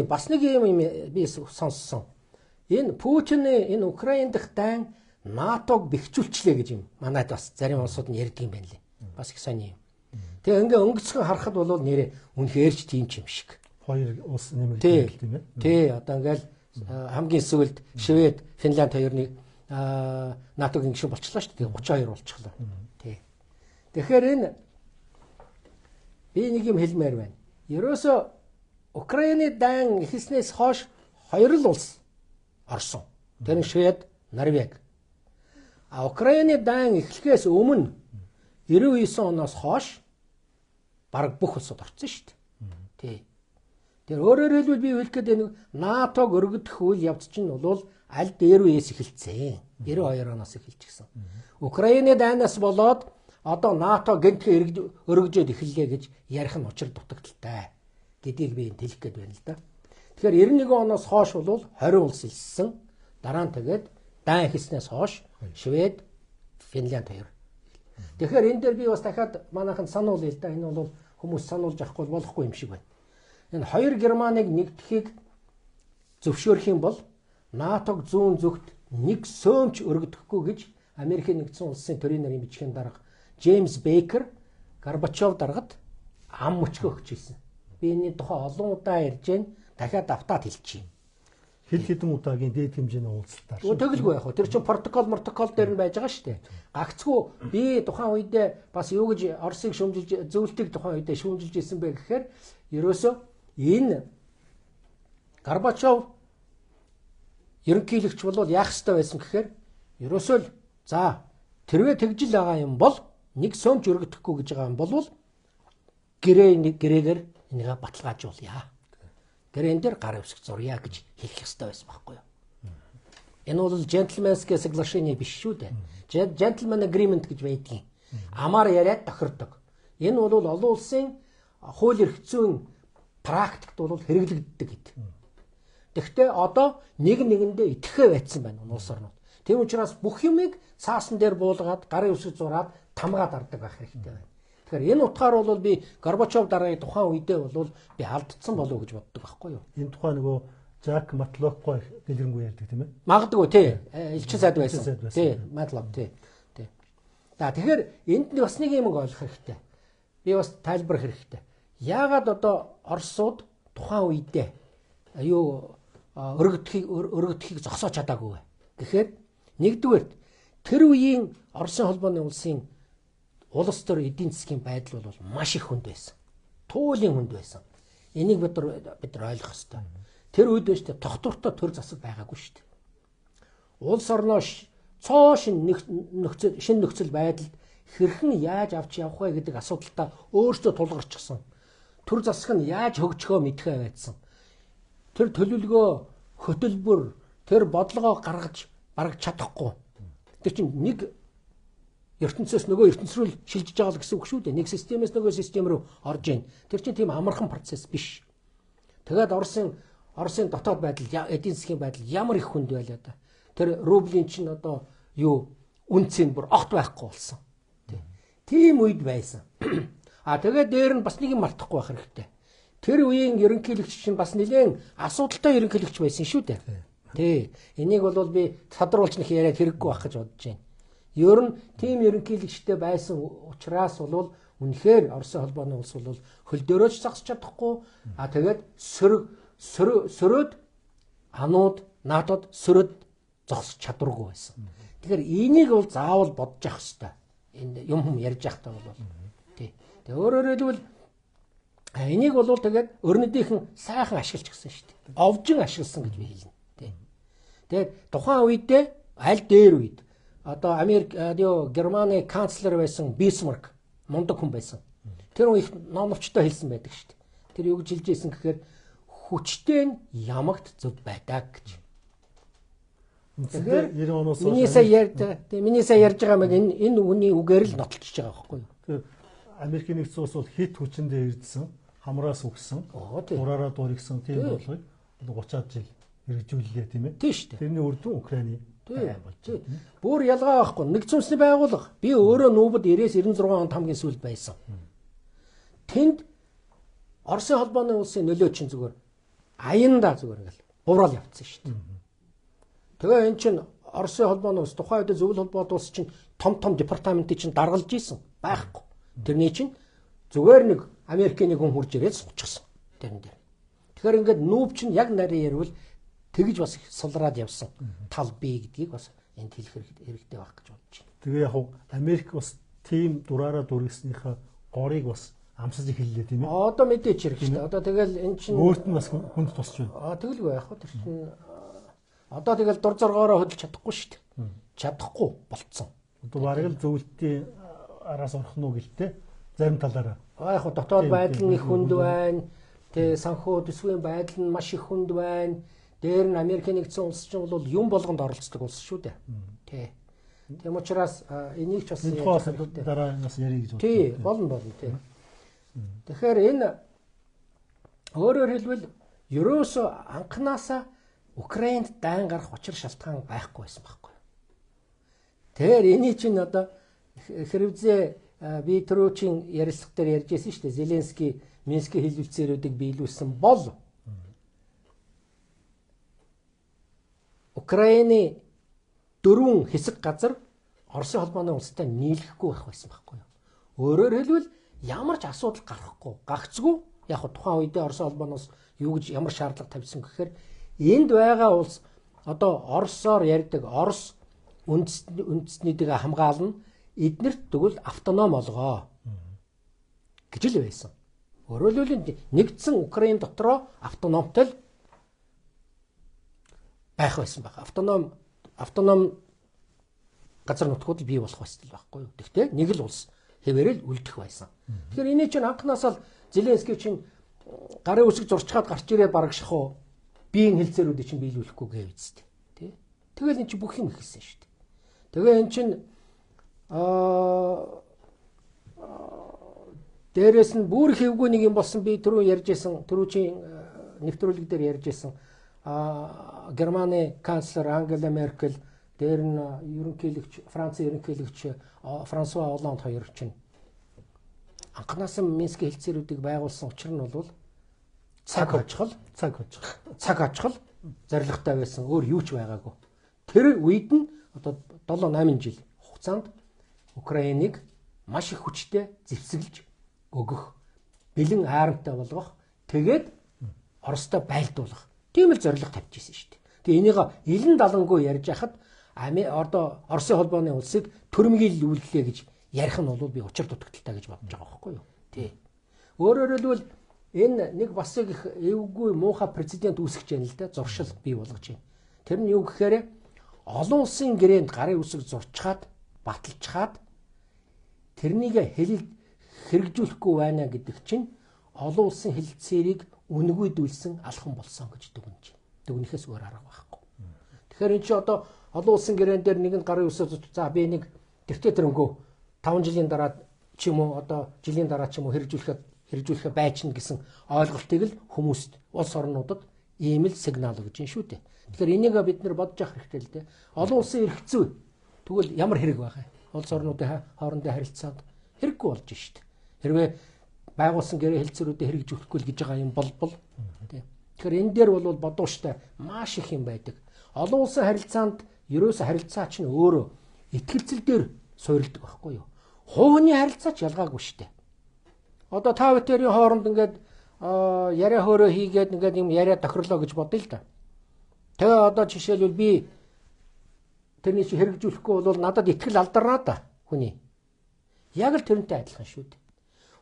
бас нэг юм би сонссон. Энэ Путиний энэ Украин дахь дайн НАТОг бэхжүүлчлээ гэж юм. Манайд бас зарим улсууд нь ярьдаг юм байна лээ. Бас их сони юм. Тэгээ ингээ өнгөцгөн харахад бол нэрээ үнэхэрч тийм ч юм шиг. Хоёр улс нэмэгдэл тийм ээ. Тий, одоо ингээл хамгийн сүүлд Швед, Финланд хоёрыг НАТО-гийн гишүүн болчихлоо шүү дээ. 32 болчихлоо. Тий. Тэгэхээр энэ би нэг юм хэлмээр байна. Ерөөсө Украины дан эхэлснээс хойш хоёр л улс орсон. Тэр нь Швед, Норвеги. А Украины дан эхлэхээс өмнө 99 оноос хойш бараг бүх улсууд орсон шүү дээ. Тий. Тэр өөрөөр хэлбэл би хэлэх гээд нэг НАТОг өргөдөх үйл явц чинь бол аль дээр үеэс эхэлсэн. 92 оноос эхэлж гисэн. Украины дайнаас болоод одоо НАТО гэнтхэ өргөжөөд эхэллээ гэж ярих нь учир дутагдaltaй гэдгийг би хэлэх гээд байна л да. Тэгэхээр 91 оноос хойш бол 20 улс илссэн. Дараа нь тэгээд дан эхэлснээс хойш Швед, Финланд хоёр. Тэгэхээр энэ дээр би бас дахиад манайханд сануулъя л да. Энэ бол хүмүүс сануулж авахгүй болохгүй юм шиг байна. Энэ хоёр Германыг нэгтгэхийг зөвшөөрөх юм бол НАТОг зүүн зүгт нэг сөмч өргөдөхгүй гэж Америкийн нэгдсэн улсын төрийн нарийн бичгийн дарга Джеймс Бейкер Горбачов даргад ам мөчгөө өгч ирсэн. Би энэ тухай олон удаа ярьж байна. Дахиад давтаад хэлчихье. Хэд хэдэн удаагийн дээд хэмжээний уулзалтаар. Тэгэлгүй яах вэ? Тэр чинь протокол дээр нь байж байгаа шүү дээ. Гагцгүй би тухайн үедээ бас юу гэж Оросыг шүүмжилж зөвлөлтийг тухайн үедээ шүүмжилж ирсэн бэ гэхээр ерөөсөө энэ Горбачов ерөнхийлөгч бол яах ёстой байсан гэхээр ерөөсөө л за тэрвээ тэгжил байгаа юм бол нэг сөмч өргөдөхгүй гэж байгаа юм бол гэрээгээр энийгээ баталгаажуулъя. Гэрэн дээр гар өвсөх зурья гэж хэлэх ёстой байсан байхгүй юу? Энэ бол gentleman's соглашение биш шүү дээ. Gentleman agreement гэж байдгийг. Амаар яриад тохирдог. Энэ бол олон улсын хууль эрх зүйн практикт бол хэрэглэгддэг гэдэг. Тэгэхдээ одоо нэг нэгэндээ итгэхээ байцсан байна улс орнууд. Тийм учраас бүх юмыг цаасан дээр буулгаад гарын өвсөж зураад тамгаад ардаг байх хэрэгтэй байна. Тэгэхээр энэ утгаар бол би Горбачов дараагийн тухайн үедээ бол би алдсан болов уу гэж боддог байхгүй юу? Энэ тухай нөгөө Жак Матлокгүй дэлгэрэнгүй ярьдаг тийм ээ. Магадгүй тий. Элчин сайд байсан. Тий, Матлок тий. Тий. Тэгэхээр энд бас нэг юм ойлгох хэрэгтэй. Би бас тайлбарах хэрэгтэй. Яагаад одоо Оросууд тухайн үедээ юу өргөдөхийг зогсоож чадаагүй вэ? Гэхээр нэгдүгээр тэр үеийн Оросын холбооны улсын улс төр эдийн засгийн байдал бол маш их хүнд байсан. Туулын хүнд байсан. Энийг бид нар ойлгох ёстой. Тэр үед байж тогтвортой төр засаг байгаагүй шүү дээ. Улс орноо цоо шин нөхцөл байдалд хэрхэн яаж авч явах вэ гэдэг асуудалтай өөрсдөө тулгарчихсан. Төр засаг нь яаж хөгжихөө мэдхээ байдсан. Тэр төлөвлөгөө, хөтөлбөр, тэр бодлогоо гаргаж бараг чадахгүй. Тэр чинь нэг ертөнцөөс нөгөө ертөнц рүү шилжиж байгаа л гэсэн үг шүү дээ. Нэг системээс нөгөө систем рүү орж ийн. Тэр чинь тийм амархан процесс биш. Тэгээд Оросын дотоод байдал, эдийн засгийн байдал ямар их хүнд байлаа да. Тэр рублийн чинь одоо юу үнцэн бүр огт байхгүй болсон. Тийм үед байсан. Тэгээд дээр нь бас нэг юм мартахгүй байх хэрэгтэй. Тэр үеийн ерөнхийлөгч чинь бас нэлээд асуудалтай ерөнхийлөгч байсан шүү дээ. Тий. Энийг бол би садруулж нэг яриад хэрэггүй байх гэж бодож байна. Ер нь тийм ерөнхийлөгчтэй байсан учраас бол үнэхээр Оросын холбооны улс бол хөл дөрөөж зогсож чадахгүй. Тэгээд сөрөөд анууд НАТОд сөрөөд зогсож чадваргүй байсан. Тэгэхээр энийг бол заавал бодож явах хэрэгтэй. Энд юм ярьж байхдаа бол тий. Тэгээ өөрөөр хэлбэл энийг бол тэгээд өрнөдийнхэн сайхан ашиглаж гисэн шүү дээ. Овжин ашигласан гэж би хэлнэ. Тий. Тэгээд тухайн үедээ аль дээр үед одоо Германы канцлер байсан Бисмарк мундаг хүн байсан. Тэр их номловчтой хэлсэн байдаг шүү дээ. Тэр юу гэж хэлж ирсэн гэхээр хүчтэй нь ямагт зөв байдаг гэж. Тэгэхээр 90 оноос миний сая ярьж байгаа юм энэ үний үгээр л нотолчихж байгаа байхгүй юу? Тэгэхээр Америкийн нэгдсэн улс бол хит хүчиндээ ирдсэн, хамраас үгсэн, ураараа дуурайсан тийм болгыг 30-аад жил хэрэгжүүллээ тийм ээ. Тийм шүү дээ. Тэрний үр дүн Украины бүр ялгаа байхгүй. Нэгдсэн улсны байгууллага би өөрөө нүүбэд 90-96 онд хамгийн сүүлд байсан. Тэнд Оросын холбооны улсын нөлөө чинь зүгээр аяндаа зүгээр ингээл буврал явцсан шүү дээ. Тэгээ эн чинь Оросын холбооны улс тухайн үед зөвлөл холбоот улс чинь том департаментыг чинь даргалж ийсэн байхгүй. Тэрний чинь зүгээр нэг Америкийн хүн хурж ирээд суучихсан тэрэн дээр. Тэгэхээр ингээд нүүб чинь яг нарийн ярил тэгж бас сулраад явсан тал бий гэдгийг бас энд хэлэх хэрэгтэй байх гэж бодож байна. Тэгээ яг Америк бас тийм дураараа дүргэснийхаа горыг бас амсаж эхэллээ тийм ээ. Одоо мэдээч хэрэгтэй. Одоо тэгэл эн чинь өөрт нь бас хүнд тусч байна. Тэгэлгүй яг хөө тэр чинь одоо тэгэл дур зоргоороо хөдөлж чадахгүй шүү дээ. Чадахгүй болцсон. Одоо бараг л зөвлөлтийн араас орох нь гэлтэй зарим талаараа. Яг хөө дотоод байдал нь их хүнд байна. Тэ санхүү төсвийн байдал нь маш их хүнд байна. Дээр нь Америкийн нэгдсэн улс чинь бол юм болгонд оролцдог улс шүү дээ. Тэ. Тийм учраас энийг ч бас дараа бас ярих гэж бодлоо. Тий, болно тий. Тэгэхээр энэ өөрөөр хэлбэл ерөөсөө анханасаа Украинд дайн гарах учир шалтгаан байхгүй байсан байхгүй. Тэгэхээр эний чинь одоо хэрвээ би түрүүчийн ярилцлага дээр ярьжсэн шүү дээ. Зеленский Минскийн хэлэлцээрүүдийг биелүүлсэн бол Украины 4 хэсэг газар Оросын холбооны улстай нийлэхгүй байх байсан байхгүй юу. Өөрөөр хэлбэл ямар ч асуудал гарахгүй, гагцгүй яг тухайн үедээ Оросын холбооноос юу гэж ямар шаардлага тавьсан гэхээр энд байгаа улс одоо Оросоор ярьдаг Орос үндэстнүүдийг хамгаална, эднэрт тэгвэл автоном олгоо гэж л байсан. Өөрөөр хэлбэл нэгдсэн Украин дотроо автономтой байх байсан баг. Автоном газар нутгууд бий болох байсан байхгүй юу. Тэгтээ нэг л улс хэвээрэл үлдэх байсан. Тэгэхээр энэ чинь анхнаасаа Зеленский чинь гарын үсэг зурчгаад гарч ирээд барагших уу биеийн хэлцээрүүдийг чинь биелүүлэхгүй гэв үсттэй. Тэ. Тэгэл эн чинь бүх юм ихсэн шүү дээ. Тэгээ эн чинь дээрээс нь бүр хэвгүй нэг юм болсон би түрүү ярьжсэн түрүүчийн нэвтрүүлэг дээр ярьжсэн Германы канцлер Ангела Меркель дээр нь ерөнхийлөгч Францын ерөнхийлөгч Франсуа Олланд хоёр чинь анханаас нь Минскийн хэлцээрүүдийг байгуулсан учир нь бол цаг хожгол зорилготой байсан. Өөр юу ч байгаагүй. Тэр үед нь одоо 7-8 жил хугацаанд Украиныг маш их хүчтэй зэвсэглэж өгөх, бэлэн айрамтай болгох, тэгээд Оростой байлдуулах. Тийм л зорилго тавьж ирсэн шүү дээ. Тэгээ энийг элен далангуй ярьж хахад одоо Оросын холбооны улсыг төрөмгийлүүллээ гэж ярих нь бол би учир дутагдaltaй гэж бодож байгаа байхгүй юу. Тий. Өөрөөр хэлбэл энэ нэг бас их эвгүй муухай президент үүсгэж байна л да, зуршил бий болгож байна. Тэр нь юу гэхээр олон улсын гэрээнд гарын үсэг зурчаад, баталчаад тэрнийг хэрэгжүүлэхгүй байна гэдэг чинь олон улсын хэлэлцээрийг үнгүйдүүлсэн алхам болсон гэж дүгнэж байна. Дүгнэхээс өөр арга байхгүй. Тэгэхээр эн чинь одоо олон улсын гэрээн дээр нэгэн гарын үсэг за би нэг тэрнгөө 5 жилийн дараа ч юм уу одоо жилийн дараа ч юм уу хэрэгжүүлэх байчна гэсэн ойлголтыг л хүмүүст улс орнуудад ийм л сигнал өгж байна шүү дээ. Тэгэхээр энийг бид нэр бодож явах хэрэгтэй л дээ. Олон улсын эрхцүү тэгвэл ямар хэрэг байгаа юм? Улс орнуудын хоорондын харилцаанд хэрэггүй болж шүү дээ. Хэрвээ байгуулсан гэрээ хэлцээрүүдэд хэрэгжүүлэхгүй л гэж байгаа юм болбол тийм. Тэгэхээр энэ дээр бол бодууштай маш их юм байдаг. Олон улсын харилцаанд ерөөсө харилцаа чинь өөрөө итгэлцэл дээр суурилдаг байхгүй юу? Хувийн харилцаач ялгаагүй шүү дээ. Одоо та бүхэн хооронд ингээд яриа хөөрөө хийгээд ингээд юм яриа тохирлоо гэж бодъё л да. Тэгээ одоо жишээлбэл би тэрний чи хэрэгжүүлэхгүй бол надад итгэл алдарнаа да хүний. Яг л тэрнтэй адилхан шүү дээ.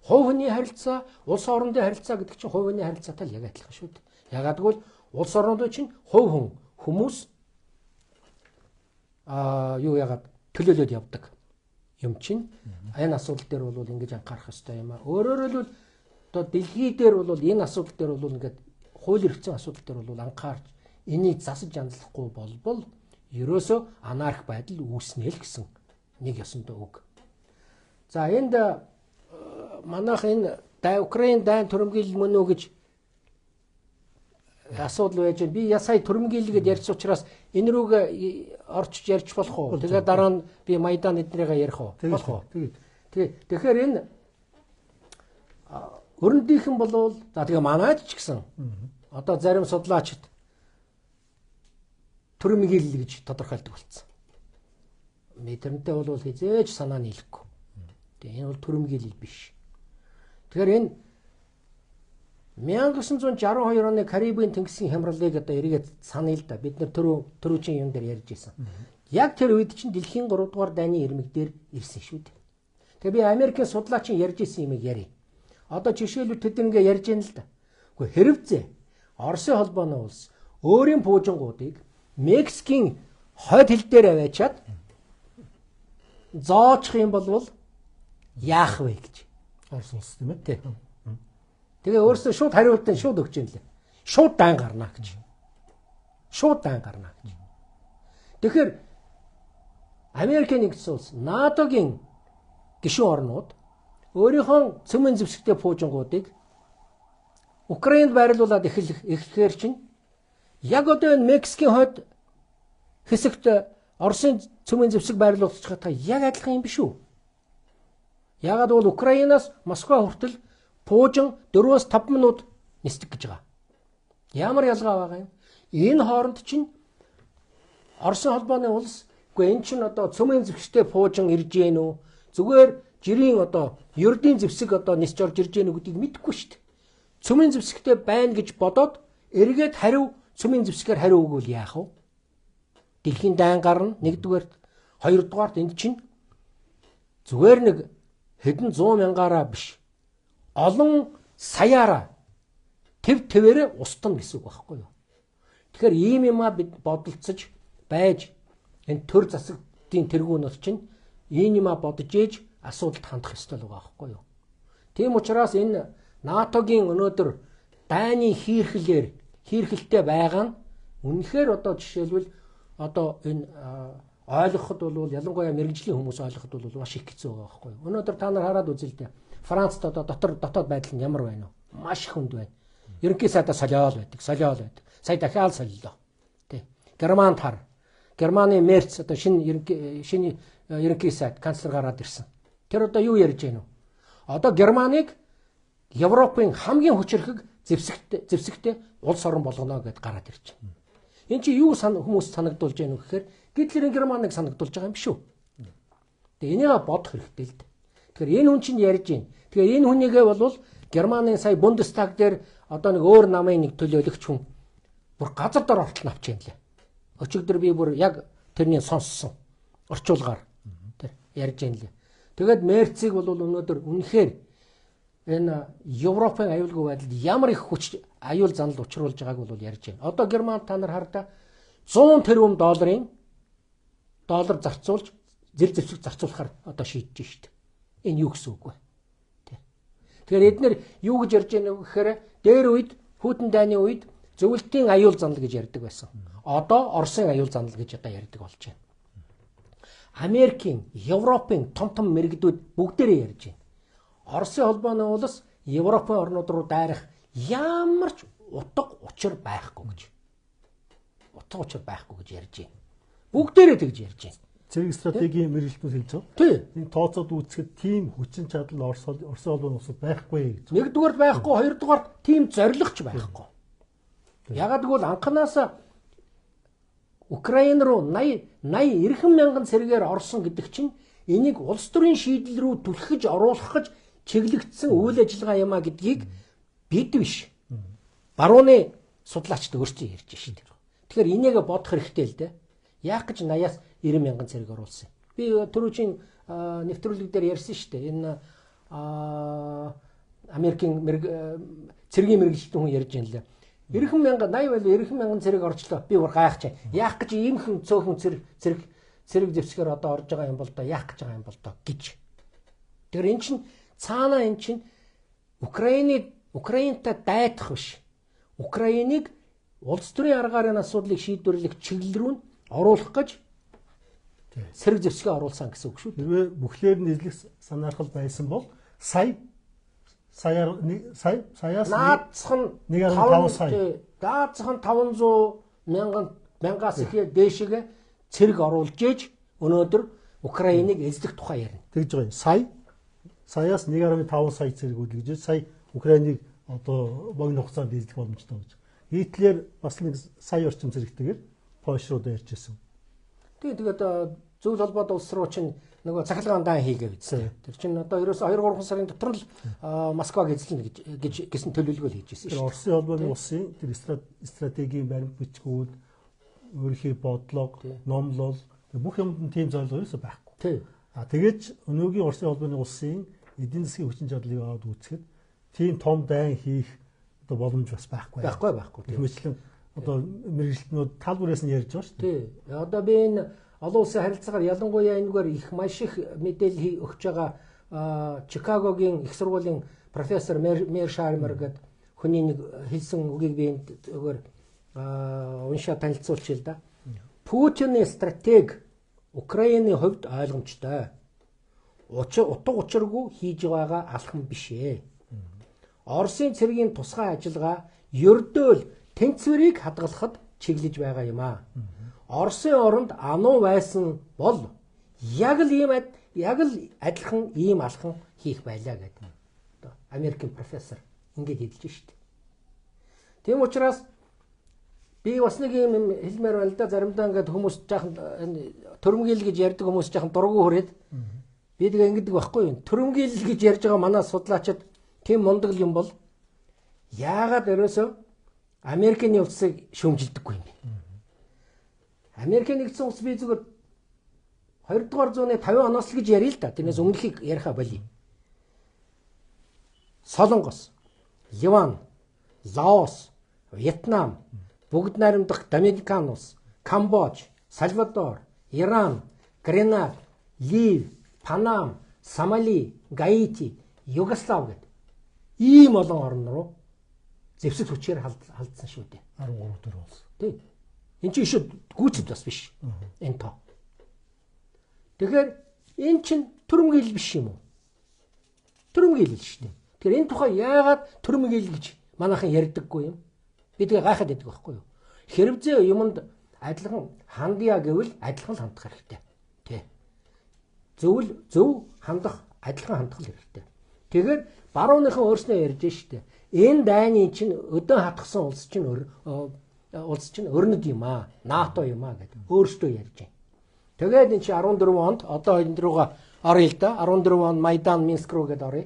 Хувийн харилцаа, улс орондын харилцаа гэдэг чинь хувийн харилцаатай л яг адилхан шүү дээ. Ягаад гэвэл улс орнууд чинь хувь хүмүүс юу ягаад төлөөлөд явдаг юм чинь энэ асуудал дээр бол ингэж анхаарах хэрэгтэй юм аа. Өөрөөр хэлбэл одоо дэлхий дээр бол энэ асуудал дээр бол ингээд хууль эрхцэн асуудал дээр бол анхаарч энийг засаж янзлахгүй болбол ерөөсөө анарх байдал үүснэ л гэсэн нэг ёсондоо үг. За энд манайх энэ Украин дайн төрөмгийлэл мөн үү гэж асуудал байж байна. Би сая төрөмгийлгээд ярьж учраас энэ рүүгээ орчиж ярьж болох уу? Тэгээд дараа нь би Майдан эднэрийгээ ярих уу? Болох уу? Тэгэхээр энэ өрөндийнхэн болвол за тэгээ манайд ч гэсэн одоо зарим судлаачид төрөмгийлэл гэж тодорхойлдог болсон. Би тэрнтэй бол хизээж санаа нийлэхгүй. Тэгээ энэ бол төрөмгийлэл биш. Тэгэхээр энэ 1962 оны Карибын тэнгисийн хямралыг одоо эргээд саная л да. Бид нар түрүүчийн юм дээр ярьж байсан. Яг тэр үед чинь дэлхийн 3 дугаар дайны ирмэг дээр ирсэн шүү дээ. Тэгээ би Америкийн судлаачин ярьж исэн юмыг ярив. Одоо жишээлбэл тэд ингээ ярьж байна л да. Гэхдээ хэрвээ Оросын холбооны улс өөрийн пуужингуудыг Мексикийн хойд хил дээр аваачаад зоочих юм бол яах вэ гэж. Орос улс тийм ээ. Тэгээ өөрөөсөө шууд хариултаа шууд өгч юм лээ. Шууд дан гарна гэж. Шууд дан гарна гэж. Тэгэхээр Америкийн нэгдсэн улс НАТОгийн гишүүн орнууд өөрийнхөө цөмийн зэвсэгтэй пуужингуудыг Украинд байрлуулад эхлэхээр чинь яг одоо энэ Мексикийн хойд хэсэгт Оросын цөмийн зэвсэг байрлуулчихад яг адилхан юм биш үү? Ягаад бол Украинаас Москва хүртэл пуужин 4-5 минут нисдэг гэж байгаа. Ямар ялгаа байгаа юм? Энэ хооронд чинь Оросын холбооны улс үгүй эн чинь одоо цөмийн зэвсэгтэй пуужин ирж гэнэ үү? Зүгээр жирийн одоо ердийн зэвсэг одоо нисж орж ирж гэнэ гэдгийг мэдэхгүй шүү дээ. Цөмийн зэвсэгтэй байна гэж бодоод эргээд хариу цөмийн зэвсгээр хариу өгвөл яах вэ? Дэлхийн дайн гарна нэгдүгээр, хоёрдугаарт энд чинь зүгээр нэг хэдэн 100 мянгаараа биш. Олон саяараа твэрээ устна гэсэн үг байхгүй юу? Тэгэхээр ийм юмаа бид бодолцож байж энэ төр засгийн тэргүүнүүд чинь ийм юмаа бодож ээж асуудалд хандах ёстой л байгаа байхгүй юу? Тийм учраас энэ НАТОгийн өнөөдөр дайны хийрхэлтэй байгаа нь үнэхээр одоо жишээлбэл одоо энэ ойлгоход бол ялангуяа мэрэгжлийн хүмүүс ойлгоход бол маш их хэцүү байгаа байхгүй юу? Өнөөдөр та нар хараад үзэл дээ. Францд одоо дотоод байдал нь ямар байна вэ? Маш их хүнд байна. Ерөнхий сайдаа солиол байдаг. Сая дахиад солилоо. Тэ. Германд хар. Германы Мерц одоо шинэ ерөнхий сайд канцлер гараад ирсэн. Тэр одоо юу ярьж байна вэ? Одоо Германыг Европын хамгийн хүчирхэг зэвсэгтэй улс орон болгоно гэдээ гараад ирж байна. Энд чи юу хүмүүс санагдуулж байна вэ гэхээр Гитлерийн Германыг санагдуулж байгаа юм биш үү? Тэгээ энийг бодох хэрэгтэй л дээ. Тэгэхээр энэ хүн чинь ярьж байна. Тэгэхээр энэ хүнийгээ бол Германы сая Бундестаг дээр одоо нэг өөр намын нэг төлөөлөгч хүн бүр газар дор ортол авч яана лээ. Өчигдөр би бүр яг тэрний сонссон орчуулгаар тэр ярьж яана лээ. Тэгээд Мерцийг бол өнөөдөр үнэхээр энэ Европын аюулгүй байдалд ямар их хүч аюул занал учруулж байгааг бол ярьж байна. Одоо Германд та нар хардаа 100 тэрбум доллар зарцуулж зэрэг зэвсэг зарцуулахаар одоо шийдэж шүү дээ. Энэ юу гэсэн үг вэ? Тэгэхээр эдгээр юу гэж ярьж байна вэ гэхээр дээр үед Путин дайны үед зөвлөлтийн аюул занал гэж ярьдаг байсан. Одоо Оросын аюул занал гэж одоо ярьдаг болж байна. Америкийн, Европын том мэрэгдүүд бүгдээрээ ярьж байна. Оросын холбооны улс Европын орнууд руу дайрах ямар ч утга учир байхгүй гэж. Утга учир байхгүй гэж ярьж байна. Бүгдээрээ тэгж ярьж байна. Цэрэг стратегийн мэрэгчлүүд хэлж байгаа. Тийм. Энэ тооцоод үзэхэд тийм хүчин чадал Оросын холбооны улсад байхгүй гэж. Нэгдүгээр байхгүй, хоёрдугаар тийм зоригч байхгүй. Ягаад гэвэл анханасаа Украин руу 80 мянган цэргээр орсон гэдэг чинь энийг улс төрийн шийдэл рүү түлхэж оруулах гэж чиглэгдсэн үйл ажиллагаа юмаа гэдгийг бид биш. Барууны судлаачид өөрсдөө ярьж шин тэр. Тэгэхээр энийг бодох хэрэгтэй л дээ. Яах гэж 80-аас 90 мянган цэрэг оруулсан. Би түрүүчийн нэвтрүүлэг дээр ярьсан шүү дээ. Энэ Америкийн цэргийн мэрэгчлэн хүн ярьж байна лээ. 90 мянган 80 байл 90 мянган цэрэг орчлоо. Би бүр гайхаж. Яах гэж иймхэн цөөхөн цэрэг зэвсгээр одоо орж байгаа юм бол доо яах гэж байгаа юм бол доо гэж. Тэгэхээр эн чинь цаанаа эн чинь Украинтай дайдах биш. Украиныг улс төрийн аргаар энэ асуудлыг шийдвэрлэх чиглэл рүү оруулах гэж цэрэг зэвсгээ оруулсан гэсэн үг шүү. Хэрвээ бүхлээр нь нийлэх санаахал байсан бол саяас наацхан 500 мянгаас их дээшгээ цэрэг оруулж ээж өнөөдөр Украиныг эзлэх тухай ярина. Тэгж байгаа юм. Саяас 1.5 сая цэрэг үлгэж сая Украиныг одоо богино хугацаанд эзлэх боломжтой гэж. Гитлер бас нэг сая орчим цэрэгтэйгээр Польш руу дайрч ирсэн. Тэгээд зөвлөл холбоод улс руу чинь нөгөө цахилгаан даан хийгээ биз. Тэр чинь одоо ерөөсө 2-3 сарын дотор л Москваг эзлэнэ гэсэн төлөвлөгөө л хийж ирсэн шүү. Оросын холбооны улсын тэр стратегийн баримт бичгүүд, өөрийнхөө бодлого, номлол бүх юмд нь тийм зорилго ерөөсө байхгүй. Тийм. Тэгээд өнөөгийн Оросын холбооны улсын эдийн засгийн хүчин чадлыг аваад үзэхэд тийм том дайн хийх одоо боломж бас байхгүй. Байхгүй. Хэмжлэн одоо мэрэгчлэнүүд тал бүрээс нь ярьж байгаа шүү дээ. Тийм. Одоо би энэ олон улсын харилцаагаар ялангуяа энэгээр их маш их мэдээлэл өгч байгаа Чикагогийн их сургуулийн профессор Мершармер гэдэг хүний нэг хэлсэн үгийг би энд зөвхөн уншаа танилцуулчих л да. Путиний стратеги Украиний хувьд ойлгомжтой. Утга учиргүй хийж байгаа алхам биш ээ. Оросын цэргийн тусгай ажиллагаа ердөөл тэнцвэрийг хадгалахад чиглэж байгаа юм аа. Оросын оронд ануу байсан бол яг л адилхан ийм алхан хийх байлаа гэдэг. Одоо Америкийн профессор ингэж хэлж штт. Тийм учраас би бас нэг юм хэлмээр байна л да. Заримдаа ингээд хүмүүс жаахан төрөмгийл гэж ярьдаг хүмүүс жаахан дургу хүрээд би тэгээ ингэдэг байхгүй юу? Төрөмгийл гэж ярьж байгаа манай судлаачид тийм мундаг юм бол яагаад ерөөсөө Америкийн улсыг шүүмжилдэггүй юм бэ? Америкийн нэгдсэн улс би зүгээр 2 дугаар зууны 50 оноос л гэж ярил л да. Тэрнээс өмнөхийг яриха болий. Солонгос, Ливан, Лаос, Вьетнам, бүгд найрамдах Доминикан улс, Камбож, Сальвадор, Иран, Гренад, Лив, Панам, Сомали, Гаити, Югослав гэдэг ийм олон орн руу зэвсэг хүчээр халдсан шүү дээ. 13 төр улс. Тийм. Энд чинь шууд гүйцэд бас биш. Энэ тоо. Тэгэхээр энэ чинь төрөмгийл биш юм уу? Төрөмгийл л шүү дээ. Тэгэхээр энэ тухай яагаад төрөмгийл гэж манайхан ярьдаггүй юм? Би тэгээ гайхаад байдаг байхгүй юу? Хэрвээ юмд адилхан хандъя гэвэл адилхан л хандах хэрэгтэй. Тэ. Зөв хандах, адилхан хандах хэрэгтэй. Тэгэхээр барууныхан өөрснөө ярьж штэ. Энэ дайны чинь өдөө хатгсан улс чинь өрнөд юм аа, НАТО юм аа гэдэг өөрсдөө ярьж байна. Тэгээд энэ чинь 14 онд одоо энэ руугаа орё л да. 14 он Майдан Минск руу гэдээ орё.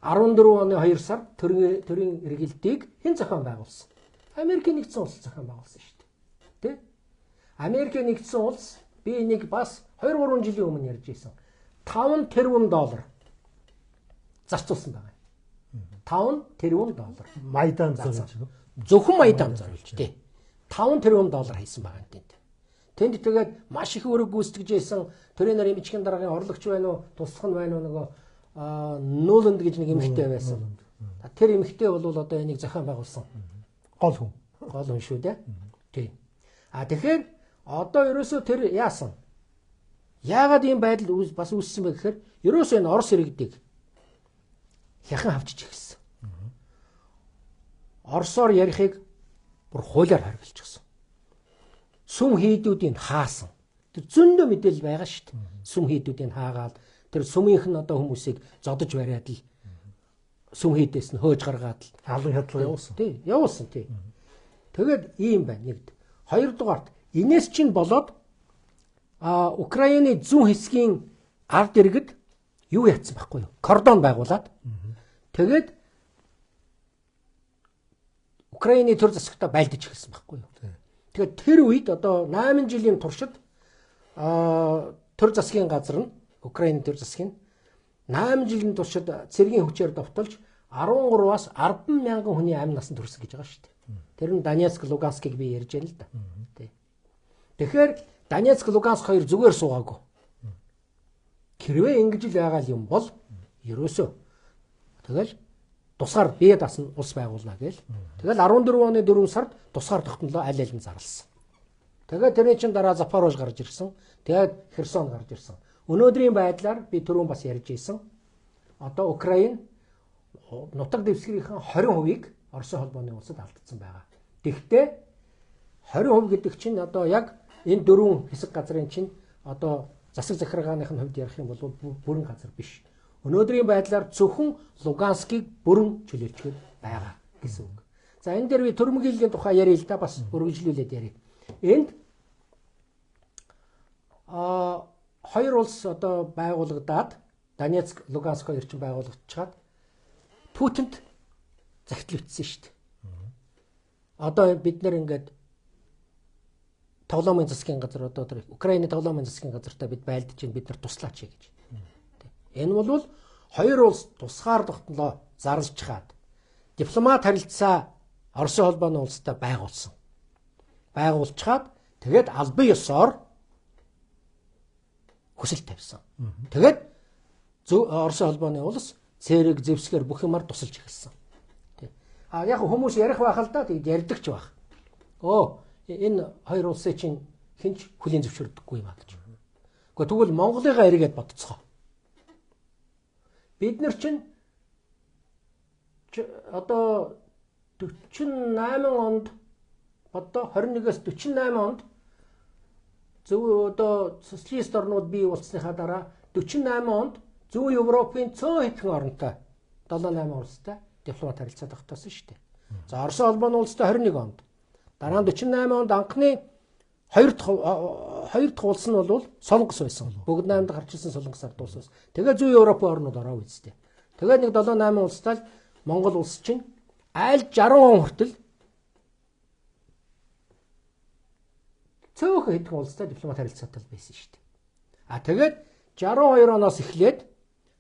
14 оны 2 сард төрийн эргэлтийг хэн зохион байгуулсан? Америкийн нэгдсэн улс зохион байгуулсан шүү дээ. Тэ? Америкийн нэгдсэн улс би энийг бас 2-3 жилийн өмнө ярьж байсан. $5 тэрбум зарцуулсан байгаа. $5 тэрбум. Майдан зориулж. Зөвхөн Майдан зориулж тий. $5 тэрбум хийсэн байгаа юм тэнд. Тэнд тэгээд маш их өрөг гүйцэтгэж байсан төрийн нарын бичгийн дараагийн орлогч байна уу, туслах нь байна уу нөгөө Нуланд гэж нэг эмэгтэй байсан. Тэр эмэгтэй бол одоо энийг зохион байгуулсан. Гол хүн. Гол хүн шүү дээ. Тий. Тэгэхээр одоо ерөөсөө тэр яасан? Яагаад ийм байдал бас үүссэн бэ гэхээр ерөөсөө энэ Орос иргэдэг хяхан авчиж ирсэн. Оросоор ярихыг бүр хуулиар хариулчихсан. Сүм хийдүүдийг хаасан. Тэр зөндөө мэдээлэл байгаа шүү дээ. Сүм хийдүүдийг хаагаад тэр сүмийнх нь одоо хүмүүсийг зодож бариад л сүм хийдээс нь хөөж гаргаад л алан хядлага явуулсан. Тий, явуулсан тий. Тэгээд ийм байна нэгд. Хоёрдугаарт энэс чинь болоод Украины зүүн хэсгийн ард иргэд юу яатсан байхгүй юу? Кордон байгуулад. Тэгээд Украины төр засагтаа байлдаж эхэлсэн байхгүй юу? Тэгээд тэр үед одоо 8 жилийн туршид төр засгийн газар нь Украины төр засгийн 8 жилийн туршид цэргийн хүчээр довтолж 13-аас 10,000 хүний амь насан төрсөн гэж байгаа шүү дээ. Тэр нь Донецк, Луганскийг би ярьж байна л да. Тий. Тэгэхээр Донецк, Луганск хоёр зүгээр суугаагүй. Хэрвээ ингэж л байгаа юм бол ерөөсөө тэгэл тусгаар бие дасна улс байгуулна гээл. Тэгэл 14 оны 4 сард тусгаар тогтнолоо аль аль нь зарласан. Тэгээд тэрний чин дараа Запорож гарч ирсэн. Тэгээд Херсон гарч ирсэн. Өнөөдрийн байдлаар би түрүүн бас ярьж ийсэн. Одоо Украин нутаг дэвсгэрийн 20%-ийг Оросын холбооны улсад алдсан байгаа. Тэгэхдээ 20% гэдэг чинь одоо яг энэ дөрвөн хэсэг газрын чинь одоо засаг захиргааных нь хувьд ярих юм бол бүрэн газар биш. Өнөөдрийн байдлаар зөвхөн Луганскийг бүрэн чөлөөлчихөд байгаа гэсэн үг. За энэ дээр би төрөмгийллийн тухай ярил л да бас өргөжлүүлээд ярив. Энд 2 хоёр улс одоо байгуулагдаад Донецк, Луганск хоёр ч байгуулагдчихад Путинд загтал ütсэн шүү дээ. Одоо бид нэр ингээд тоглоомын засгийн газар одоо тэр Украины тоглоомын засгийн газартаа бид байлдаж байна, бид нар туслаач гэж. Энэ бол хоёр улс тусгаар тогтнолоо зарлж чаад дипломат харилцаа Оросын холбооны улстай байгуулсан. Байгуулчаад тэгээд албан ёсоор хүсэл тавьсан. Тэгээд Оросын холбооны улс цэрэг зэвсгээр бүх юмар тусалж эхэлсэн. Яг хүмүүс ярих байх л да, тэгээд ярьдаг ч байх. Энэ хоёр улсын чинь хинч хүлийн зөвшөөрдөггүй юм а гэж. Гэхдээ тэгвэл Монголынхаа эргээд бодцгоо. Бид нар чинь одоо 48 онд одоо 21-с 48 онд зөв одоо социалист орнууд бий болсныхаа дараа 48 онд Зөв Европын цөөн хэдхэн оронтой 7-8 улстай дипломат харилцаа тогтоосон шүү дээ. За Оросын холбооны улстай 21 онд. Дараа нь 48 онд анхны хоёр дахь улс нь бол Солонгос байсан. Бүгд 8-д гарч ирсэн Солонгос ард улс. Тэгээ Зөв Европын орнууд ороо үзтээ. Тэгээд нэг 7-8 улстай Монгол улс чинь айл 60 он хүртэл цөөхөн хэдхэн улстай дипломат харилцаатай байсан шүү дээ. Тэгээд 62 оноос эхлээд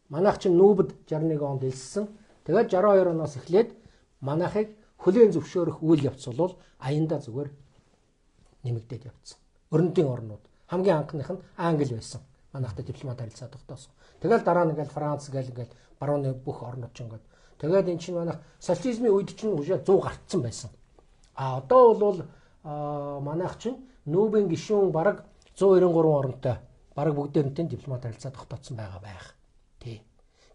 манайх чинь нүүбд 61 онд элссэн. Тэгээд 62 оноос эхлээд манайхыг хөлийн зөвшөөрөх үйл явц бол аяндаа зүгээр нэмэгдээд явцсан. Өрөндийн орнууд хамгийн анхных нь Англи байсан. Манайхтай дипломат харилцаа тогтоосон. Тэгээд дараа нь ингээл Франц ингээл барууны бүх орнууд ч ингээд. Тэгээд эн чинь манайх социализмын үед чинь уже 100 гартсан байсан. Одоо бол манайх чинь нүүбийн гишүүн бараг 193 оронтой бараг бүгдээрнтэй дипломат харилцаа тогтоосон байгаа байх. Тий.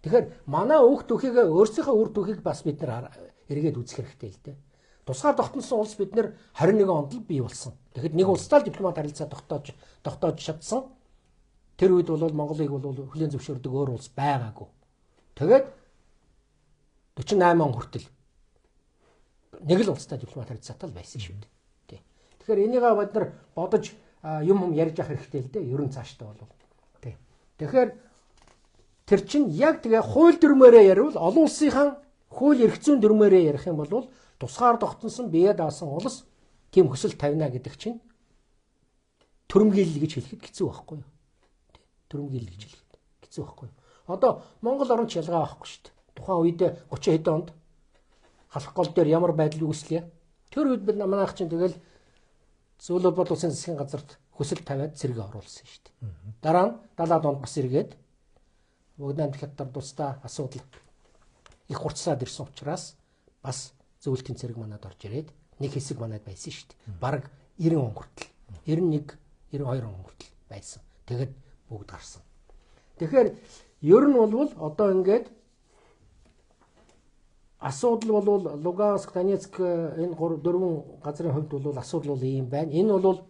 Тэгэхээр манай өөх түүхийг өөрсдийнхөө үр түүхийг бас бид нар эргээд үзэх хэрэгтэй л дээ. Тусгаар тогтносон улс бид нэр 21 онд л бий болсон. Тэгэхэд нэг улстай л дипломат харилцаа тогтоож чадсан. Тэр үед бол Монголыг бол хүлээн зөвшөөрдөг өөр улс байгаагүй. Тэгээд 48 он хүртэл нэг л улстай дипломат харилцаатай л байсан шүү дээ. Тий. Тэгэхээр энийг бид нар бодож юм ярьж явах хэрэгтэй л дээ. Ерөн цааштай бол. Тий. Тэгэхээр тэр чинь яг тэгээ хууль дүрмээрээ ярил олон улсынхаа хууль эрх зүйн дүрмээрээ ярих юм бол тусгаар тогтносон бие даасан улс тийм хүсэл тавина гэдэг чинь төрөмгийлэл гэж хэлэхэд хэцүү байхгүй юу? Төрөмгийлэл гэж хэлэхэд хэцүү байхгүй юу? Одоо Монгол орн ч ялгаа байхгүй шүү дээ. Тухайн үед 30 хэдэн онд халах гол дээр ямар байдал үүслэе? Тэр үед бид манайх чинь тэгэл Зөвлөл бол улсын засгийн газарт хүсэл тавиад зэрэг оруулсан шүү дээ. Дараа нь 70-аад онд бас эргээд бүгд найрамдах хятад тусдаа асуудал их хурцсаад ирсэн учраас бас зөвлөлтийн зэрэг манад орж ирээд нэг хэсэг манад байсан шүү дээ. Бараг 90 он хүртэл 91 92 он хүртэл байсан. Тэгэд бүгд гарсан. Тэгэхээр ер нь бол одоо ингээд асуудал бол Луганск, Донецк энэ дөрвөн газрын хувьд бол асуудал бол ийм байна. Энэ бол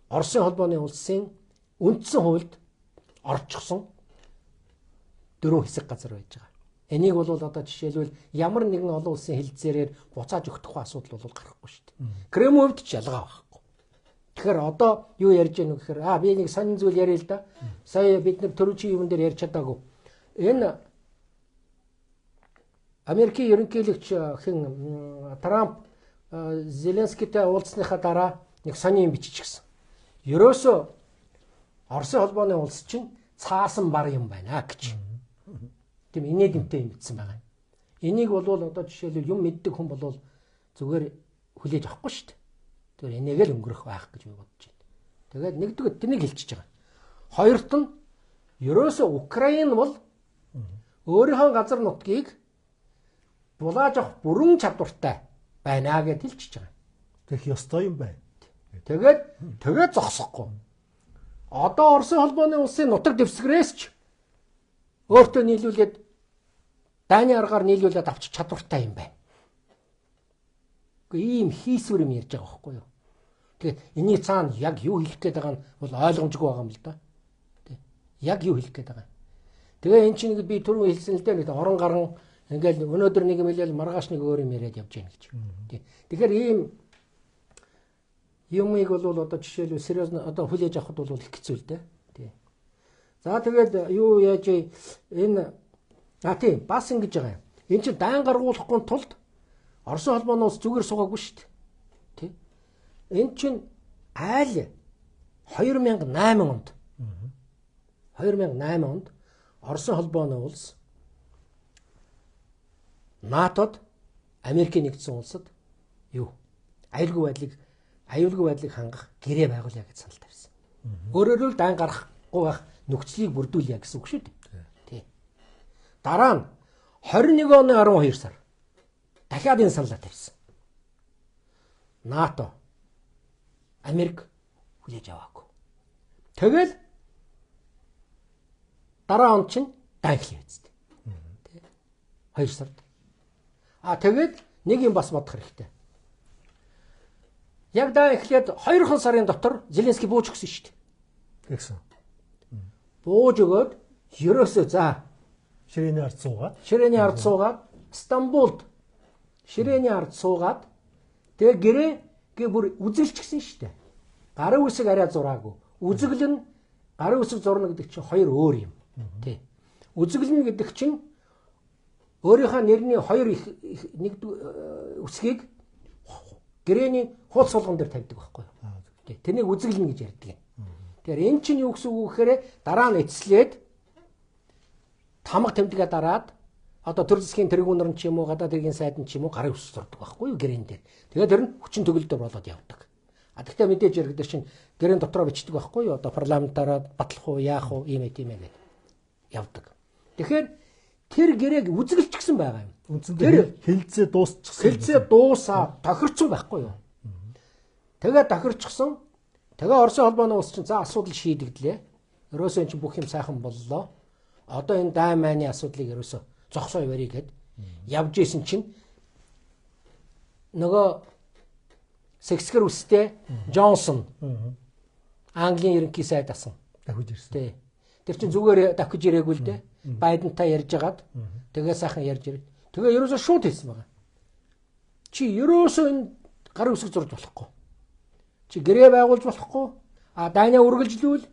Оросын холбооны улсын үндсэн хуульд орчихсон дөрвөн хэсэг газар байж байгаа. Энийг бол одоо жишээлбэл ямар нэгэн олон улсын хэлэлцээрээр буцааж өгөх асуудал бол гарахгүй шүү дээ. Кремийн хувьд ч ялгаа байхгүй. Тэгэхээр одоо юу ярьж гэнэ гэхээр би нэг сонин зүйл яриа л да. Сая бид нар төрөлжийн юм дээр ярьж чадаагүй. Энэ Америкийн ерөнхийлөгч Трамп Зеленскийтэй уулзсныхаа дараа нэг сони юм биччихсэн. Ерөөсөө Оросын холбооны улс чинь цаасан бар юм байна гэж. Тийм инээдэмтэй юм бичсэн байгаа. Энийг бол одоо жишээлбэл юм мэддэг хүн бол зүгээр хүлээж авахгүй шүү дээ. Тэгэхээр энийгээ л өнгөрөх байх гэж би бодож байна. Тэгээд нэгдүгээр тэнийг хэлчихэж байгаа. Хоёрт нь ерөөсөө Украин бол өөрийнхөө газар нутгийг булааж авах бүрэн чадвартай байна гэж хэлчихэж байгаа. Тэгэх ёстой юм байна. Тэгээд зогсохгүй. Одоо Оросын холбооны улсын нутаг дэвсгэрээс ч өөртөө нийлүүлээд дайны аргаар нийлүүлээд авчих чадвартай юм байна. Ийм хийсвэр юм ярьж байгаа байхгүй юу? Тэгээд энэний цаана яг юу хэлэх гээд байгаа нь бол ойлгомжгүй байгаа юм л да. Яг юу хэлэх гээд байгаа юм. Тэгээ эн чинь би түрүү хэлсэн л дээ нэг орон гарan ингээл өнөөдөр нэг юм хэлээл маргааш нэг өөр юм яриад явж гэнэ гэж. Тэгэхээр ийм Юмыг бол одоо жишээлбэл сериозно одоо хүлээж авахд бол их хэцүү л дээ. Тий. За тэгээд юу яаж энэ тийм бас ингэж байгаа юм. Энд чинь дан гаргуулахгүй тулд Оросын холбооноос зүгээр суугаагүй шүү дээ. Тий. Энд чинь айл 2008 онд 2008 онд Оросын холбооны улс НАТОд Америкийн нэгдсэн улсад юу аюулгүй байдлыг хангах гэрээ байгуулъя гэж санал тавьсан. Өөрөөр хэлбэл дан гарахгүй байх нөхцөлийг бүрдүүлье гэсэн үг шүү дээ. Тий. Дараа нь 21 оны 12 сар дахиад энэ саналаа тавьсан. НАТО Америк хүлээж аваагүй. Тэгэл дараа он чинь дан эхлэв үстэ. Тий. 2 сард. Тэгээд нэг юм бас бодох хэрэгтэй. Яг дан эхлээд 2 сарын дотор Зеленский бууж өгсөн шүү дээ. Тэгсэн. Бууж өгөөд ерөөсөө ширээний ард суугаад Стамбулд ширээний ард суугаад тэгээ гэрээ бүр үзэлчихсэн шүү дээ. Гарын үсэг арай зураагүй. Үзэглэн гарын үсэг зурна гэдэг чинь хоёр өөр юм. Тий. Үзэглэн гэдэг чинь өөрийнхөө нэрний хоёр нэг үсгийг гэрээний хуудас суулган дээр тавьдаг байхгүй юу? Тий. Тэрнийг үзэглэн гэж ярьдаг юм. Тэгэхээр эн чинь юу гэсэн үг гэхээр дараа нь эцслээд тамга тэмдэгээ дараад одоо төр засгийн тэргүүнэр нь ч юм уу гадаад хэргийн сайд нь ч юм уу гарын үсэг зурдаг байхгүй юу гэрээн дээр. Тэгээд тэр нь хүчин төгөлдөр болоод явдаг. Тэгтээ мэдээж яриг дээр чинь гэрэн дотроо бичдэг байхгүй юу? Одоо парламентаараа батлах уу, яах уу, ийм гэдэг явдаг. Тэгэхээр тэр гэрээг үзэглэжчихсэн байгаа юм. Тэр хилцээ дуусчихсан. Хилцээ дуусаа тохирцсон байхгүй юу? Тэгээ тохирчихсан. Тэгээ Оросын холбооны улс чинь асуудал шийдэгдлээ. Ерөөсөө энэ чинь бүх юм сайхан боллоо. Одоо энэ дай майны асуудлыг ерөөсөө зогсоо яваарий гэд явж исэн чинь нөгөө сексгэр үстэй Джонсон Английн ерөнхий сайд асан давхиж ирсэн. Тий. Тэр чинь зүгээр давхиж ирээгүй л дээ. Байдентай ярьжгаад тэгээ сайхан ярьж ирээд тэгээ ерөөсөө шууд хэлсэн байгаа. Чи ерөөсөө энэ гарын үсэг зурж болохгүй. Чи гэрээ байгуулж болохгүй. Дайнаа үргэлжлүүл.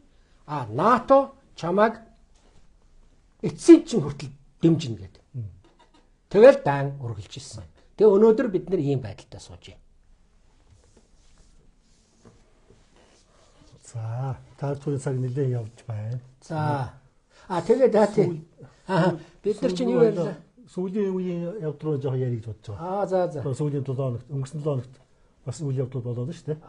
НАТО чамайг эцсийн чинь хүртэл дэмжинэ гэдэг. Тэгэл дан үргэлж ирсэн. Тэгээ өнөөдөр бид нэр ийм байдалтай сууж байна. За, та түрүү цаг нэлээд явж байна. За. Тэгээд бид нар чинь юу ярьлаа? Сүүлийн үеийн явдал руу жоохон ярих гэж бодож байгаа. За. Сүүлийн 7 хоногт, өнгөрсөн 7 хоногт бас үйл явдал болоод шүү дээ.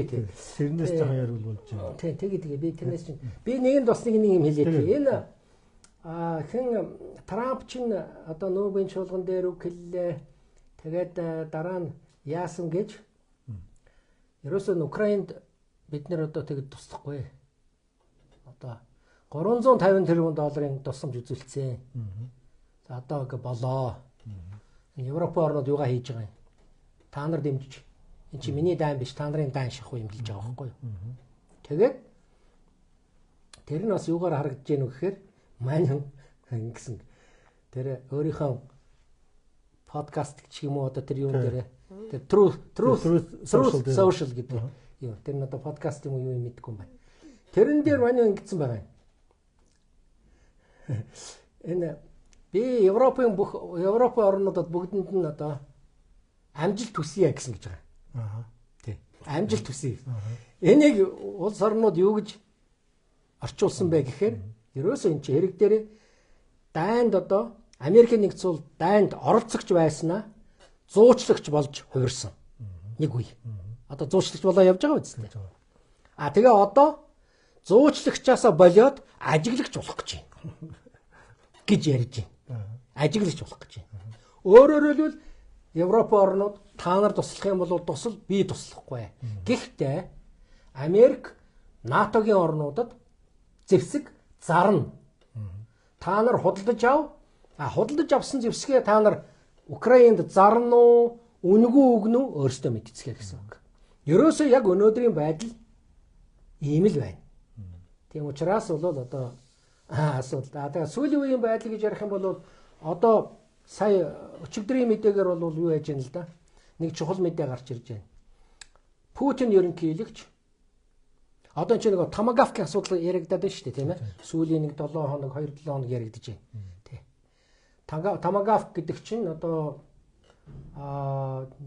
Тий. Тэрнээс жоохон ярил болж байна. Тэгээ би тэрнээс чинь би нэгэнд бас нэг юм хэлээ. Энэ хэн Трамп чинь одоо Нобелийн чуулган дээр үг хэллээ. Тэгээд дараа нь яасан гэж ерөөсөө Украинд бид нэр одоо тэгэд туслахгүй. Одоо 350 тэрбум долларын тусламж үзүүлсэн. За одоо ингэ болоо. Европ орнууд юугаа хийж байгаа юм? Та нар дэмжиж. Энд чи миний дан биш, та нарын дан шахуу юм хэлж байгаа байхгүй юу? Тэгээд тэр нь бас юугаар харагдаж гэнэ вэ гэхээр маань ингэсэн. Тэр өөрийнхөө подкаст гэх юм уу одоо тэр юун дээр тэр Truth Social гэдэг юм. Тэр нь одоо подкаст юм уу юу юм мэдгүй юм байна. Тэрэн дээр манай ингэсэн байгаа юм. Энэ би Европын орнуудад бүгдэнд нь одоо амжилт хүсье гэсэн гэж байгаа. Тий. Амжилт хүсье. Энийг улс орнууд юу гэж орчуулсан бэ гэхээр ерөөсөө энэ чинь хэрэг дээр дайнд одоо Америкийн нэгдсэн улс дайнд оролцогч байснаа зуучлагч болж хувирсан. Нэг үе. Одоо зуучлагч болоо явж байгаа үст. Тэгээ одоо зуучлагчаасаа болоод ажиглагч болох гэж байна. Гэж ярьж байна. Ажиглагч болох гэж байна. Өөрөөр хэлбэл Европ орнууд та нар туслах юм бол тусал би туслахгүй. Гэхдээ Америк НАТОгийн орнуудад зэвсэг зарна. Та нар худалдаж ав. Худалдаж авсан зэвсгээ та нар Украинд зарна уу, үнэгүй үгнэ үү өөрсдөө мэдцгээ гэсэн үг. Ерөөсөө яг өнөөдрийн байдал ийм л байна. Тийм учраас бол одоо асуудал. Тэгээ сүүлийн үеийн байдал гэж ярих юм бол одоо сая өчигдрийн мэдээгээр бол юу яаж яана л да. Нэг чухал мэдээ гарч ирж байна. Путин ерөнхийлөгч одоо ч нэг Томагавкийн асуудал яригадаад байна шүү дээ, тийм ээ. Сүүлийн нэг 7 хоног, 2-7 хоног яригдаж байна. Тий. Томагавк гэдэг чинь одоо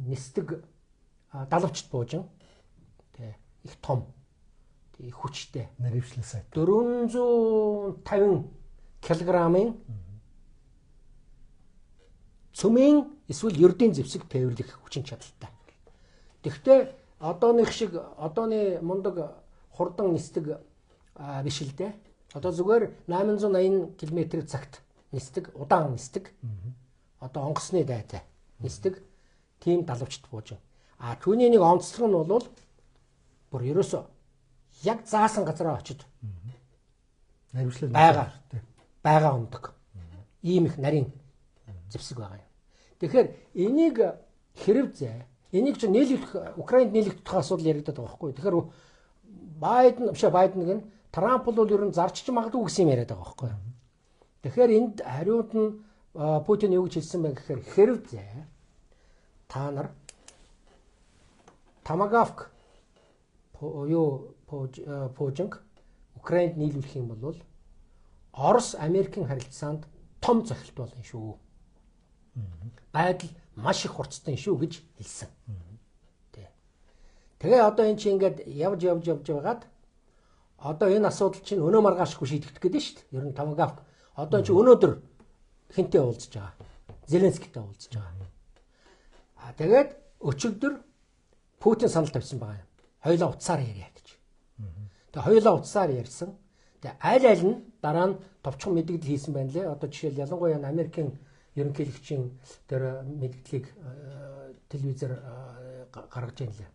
нисдэг далавчт буужин. Тий. Их том. Тий, хүчтэй. Наривчлал сайт. 450 кг-ын цөмийн эсвэл ердийн зэвсэг тээвэрлэх хүчин чадалтай. Тэгэхдээ одооны мундаг хурдан нисдэг биш л дээ. Одоо зүгээр 880 км/цагт нисдэг, удаан нисдэг. Одоо онгоцны дайтай нисдэг тийм далавчт буужин. Түүний нэг онцлог нь бол бүр ерөөсөө яг заасан газараа очиж наривчлал байгаа ундаг. Ийм их нарийн зэвсэг байгаа юм. Тэгэхээр энийг хэрэв энийг ч нийлүүлэх Украинд нийлүүлэх тухай асуудал яригдаад байгаа байхгүй. Тэгэхээр Байден гэн Трамп бол ер нь зарчиж магадгүй гэсэн юм яриад байгаа байхгүй. Тэгэхээр энд хариуд нь Путин юу гэж хэлсэн бэ гэхээр хэрэв та нар Томагавк пуужинг Украинд нийлүүлэх юм бол Орос Америкийн харилцаанд том зохилт болно шүү. Байдал маш их хурцтай шүү гэж хэлсэн. Тэгээ одоо энэ чинь ингээд явж байгаад одоо энэ асуудал чинь өнөө маргаашгүй шийдэгдэх гэдэг нь шүү дээ. Ер нь Томагавк одоо чи өнөөдөр хинтээ уулзж байгаа. Зеленскийтэй уулзж байгаа. Тэгээд өчигдөр Путин санал тавьсан байгаа юм. Хоёулаа утсаар яриа гэж. Тэгээ хоёулаа утсаар ярьсан. Тэгээ аль нь дараа нь товчхон мэдээлэл хийсэн байна лээ. Одоо жишээл ялангуяа Америкийн ерөнхийлөгчийн тэр мэдээллийг телевизээр гаргаж байна лээ.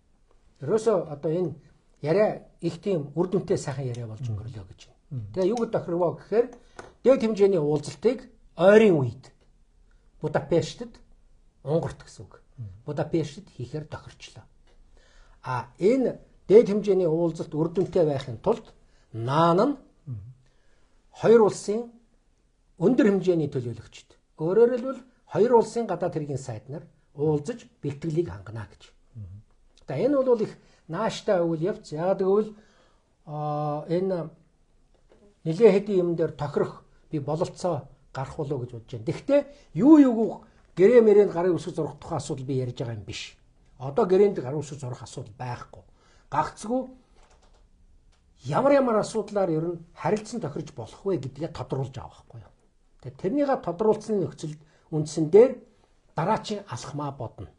Ерөөсөө одоо энэ яриа их тийм үр дүнтэй сайхан яриа болж өнгөрлөө гэж байна. Тэгээ юу тохирвоо гэхээр дээд хэмжээний уулзалтыг ойрын үед Будапештэд Унгарт гэсэн үг. Будапештэд хийхээр тохирчлоо. Энэ дээд хэмжээний уулзалт үр дүнтэй байхын тулд наан нь хоёр улсын өндөр хэмжээний төлөөлөгчд. Өөрөөр хэлбэл хоёр улсын гадаад хэргийн сайднаар уулзаж бэлтгэлийг хангана гэж. Энэ бол их нааштай үйл явц. Яг гэвэл энэ нэлээд хэдийн юм дээр тохирох би бололцоо гарах болов гэж бодож байна. Гэхдээ юу гэрээ мэрэнд гарын үсэг зурах тухай асуудал би ярьж байгаа юм биш. Одоо гэрээнд гарын үсэг зурах асуудал байхгүй. Гагцгүй ямар асуудлаар ер нь харилцан тохирж болох вэ гэдгээ тодруулж авах байхгүй юу. Тэгээ тэрнийга тодруулсны нөхцөл үндсэн дээр дараачийн алхмаа бодно.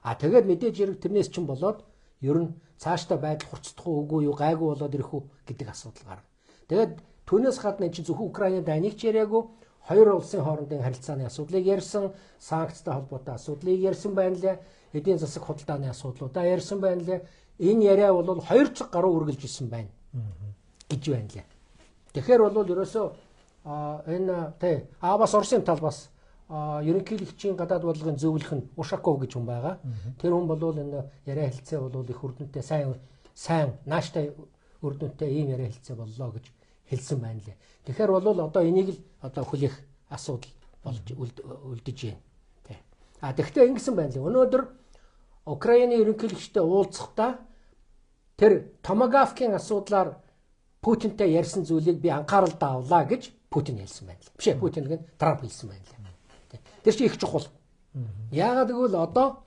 Тэгээд мэдээж хэрэг тэрнээс ч юм болоод ер нь цаашдаа байдал хурцдах уугүй юу гайгүй болоод ирэх үү гэдэг асуудал гарна. Тэгээд түүнээс гадна чи зөвхөн Украины дайныг ч яриаггүй хоёр улсын хоорондын харилцааны асуудлыг ярьсан, санкцтай холбоотой асуудлыг ярьсан байна лээ. Эдийн засаг худалдааны асуудлуудаа ярьсан байна лээ. Энэ яриа бол 2 цаг гаруй үргэлж ирсэн байна гэж байна лээ. Тэгэхээр бол ерөөсөө энэ бас Оросын талбаас ерөнхийлөгчийн гадаад бодлогын зөвлөх нь Ушаков гэж хүн байгаа. Тэр хүн бол энэ яриа хэлцээ бол их үрдөнтэй сайн нааштай үрдөнтэй ийм яриа хэлцээ боллоо гэж хэлсэн байна лээ. Тэгэхээр бол одоо энийг л одоо хүлээх асуудал болж үлдэж байна. Тэгэхдээ ингэсэн байна лээ. Өнөөдөр Украины ерөнхийлөгчтэй уулзахдаа тэр Томагавкийн асуудлаар Путинтэй ярьсан зүйлийг би анхааралд авлаа гэж Путин хэлсэн байна лээ. Биш ээ, Путин гэн Трамп хэлсэн байна лээ. Тэр чинь их чухал. Яагаад гэвэл одоо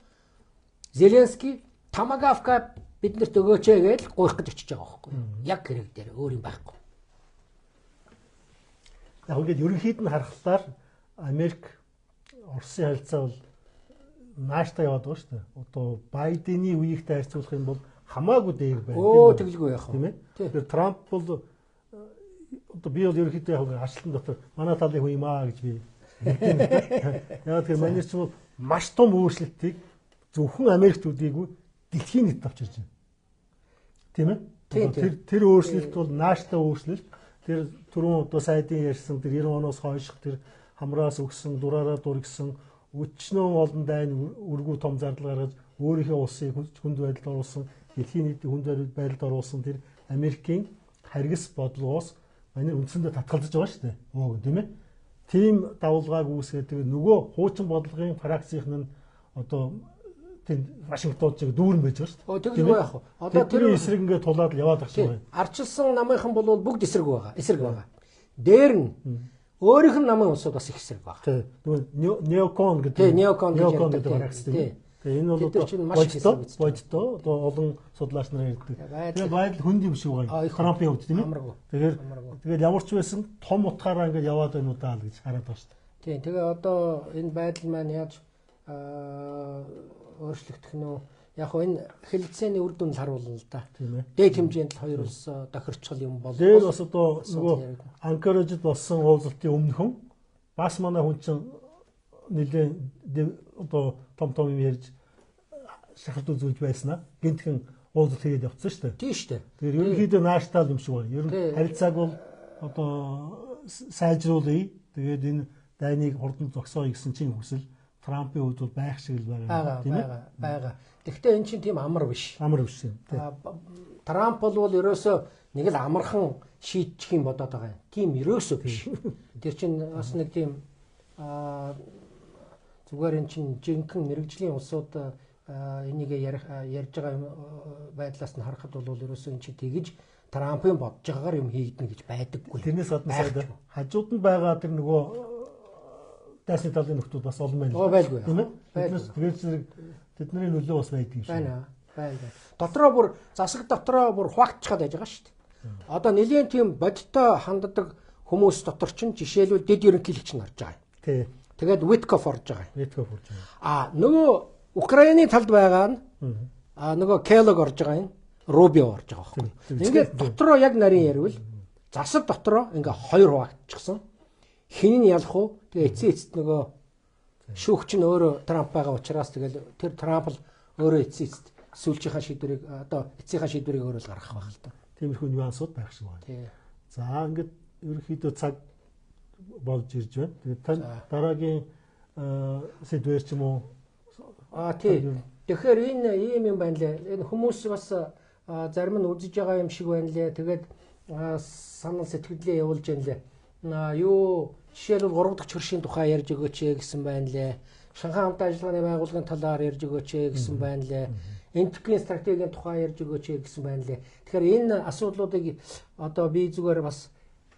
Зеленский Томагавка биднэрт өгөөч гэж гуйх гэж очиж байгаа байхгүй юу? Яг хэрэг дээр өөр юм байхгүй. Яг ингээд ерөнхийд нь харахаар Америк Оросын харилцаа бол нааштай яваад байгаа шүү дээ. Одоо Байдений үеигтэй харьцуулах юм бол хамаагүй дээр байна. Тэгэлгүй яах вэ? Тийм ээ. Тэгэхээр Трамп бол одоо би бол ерөнхийдөө яг харшлан дотор манай талын хүн юм аа гэж би яг тэр манайч ч бол маш том өөрчлөлтийг зөвхөн Америкт үдээгүй дэлхийн нийт авчирч байна. Тийм ээ? Тэр өөрчлөлт бол нааштай өөрчлөлт. Тэр түрүүн одоо сайдын ярьсан тэр 90 оноос хойших тэр хамраас өгсөн, дураараа дургсан өчнөө олон дайн өргүү том зардал гаргаж өөрийнхөө улсыг хүнд байдалд оруулсан, дэлхийн нийтийн хүнд байдалд оруулсан тэр Америкийн харгас бодлогоос манай үндсэндээ татгалзаж байгаа шүү дээ. Тийм ээ? Тийм давалгааг үүсгээд тэгээ нөгөө хуучин бодлогын фракцийнх нь одоо тэнд Вашингтон чиг дүүрэн байж байгаа шүү дээ. Тэглгүй яах вэ? Одоо тэр эсрэг ингээд тулаад яваад ах шиг байна. Арчилсан намынхан бол бүгд эсрэг байгаа. Дээр нь өөрийнх нь намын улсууд бас их эсрэг байгаа. Тийм. Неокон гэдэг. Тийм, неокон гэдэг гарагс тийм. Тэгээ энэ бол бодтой одоо олон судлаач нар ярьдаг. Тэгээ байдал хүнд юм шиг байна. Трампын хувьд тийм ээ. Тэгээд ямар ч байсан том утгаараа ингээд яваад байна уу даа л гэж хараад байна шүү дээ. Тийм. Тэгээ одоо энэ байдал маань яаж өөрчлөгдөх нь вэ? Яг энэ хэлэлцээний үр дүн харуулна л да. Тийм ээ. Дээд хэмжээнд л хоёр улс тохирчгол юм бол. Тэр бас одоо нөгөө Анкаражд болсон уулзалтын өмнөхөн бас манай хүн чинь нэлээд одоо том юм ярьж шахалт үзүүлж байснаа гинтхэн уулзалт хийгээд явцсан шүү дээ. Тийм шүү дээ. Тэгэхээр ерөнхийдөө нааштай юм шиг байна. Ер нь харилцааг бол одоо сайжруулъя. Тэгээд энэ дайныг хурдан зогсооё гэсэн чинь хүсэл Трампын хувьд бол байх шиг л байгаа тийм ээ. Байгаа. Гэхдээ эн чинь тийм амар биш. Амар биш юм. Трамп бол ерөөсөө нэг л амархан шийдчих юм бодоод байгаа юм. Тийм ерөөсөө биш. Тэр чинь бас нэг тийм зүгээр эн чинь жинхэнэ мэрэгжлийн улсууд энийг ярьж байгаа байдлаас нь харахад бол ерөөсөө эн чинь тэгж Трампын бодож байгаагаар юм хийгдэнэ гэж байдаггүй. Тэрнээс гадна сайд хажууд нь байгаа тэр нөгөө дайсны талын нөхдүүд бас олон байна. Байлгүй. Тийм ээ. Тэгээд зэрэг тэдний нөлөө бас байдаг юм шиг. Байна. Дотроо бүр засаг дотроо бүр хуваагдчихад байж байгаа шүү дээ. Одоо нэлийн тийм бодиттой ханддаг хүмүүс дотор чинь жишээлбэл дэд ерөнхийлөгч нь орж байгаа юм. Тий. Тэгээд Виткоф орж байгаа юм. Виткоф орж байгаа. Нөгөө Украины талд байгаа нь нөгөө Келог орж байгаа юм. Рубио орж байгаа байхгүй. Ингээд дотроо яг нарийн ярил засаг дотроо ингээ хоёр хуваагдчихсан. Хин нь ялах уу? Тэгээ эцэст нөгөө шүүгч нь өөрөө Трамп байгаа учраас тэгэл тэр Трамп л өөрөө эцэст сүүлчийнхаа шийдвэрийг одоо эцсийнхаа шийдвэрийг өөрөө л гаргах байх л та. Тиймэрхүү нюансууд байх шиг байна. Тий. За ингээд ерөнхийдөө цаг болж ирж байна. Тэгээд тань дараагийн сэдвэр ч юм уу тий. Тэгэхээр энэ ийм юм байна лээ. Энэ хүмүүс бас зарим нь үзэж байгаа юм шиг байна лээ. Тэгээд санал сэтгэлдээ явуулж байна лээ. Юу жишээлбэл 3 дахь чөршийн тухай ярьж өгөөч гэсэн байна лээ. Шанхай хамт ажиллагааны байгууллагын талаар ярьж өгөөч гэсэн байна лээ. Энтгийн стратегийн тухай ярьж өгөөч гэсэн байна лээ. Тэгэхээр энэ асуудлуудыг одоо би зүгээр бас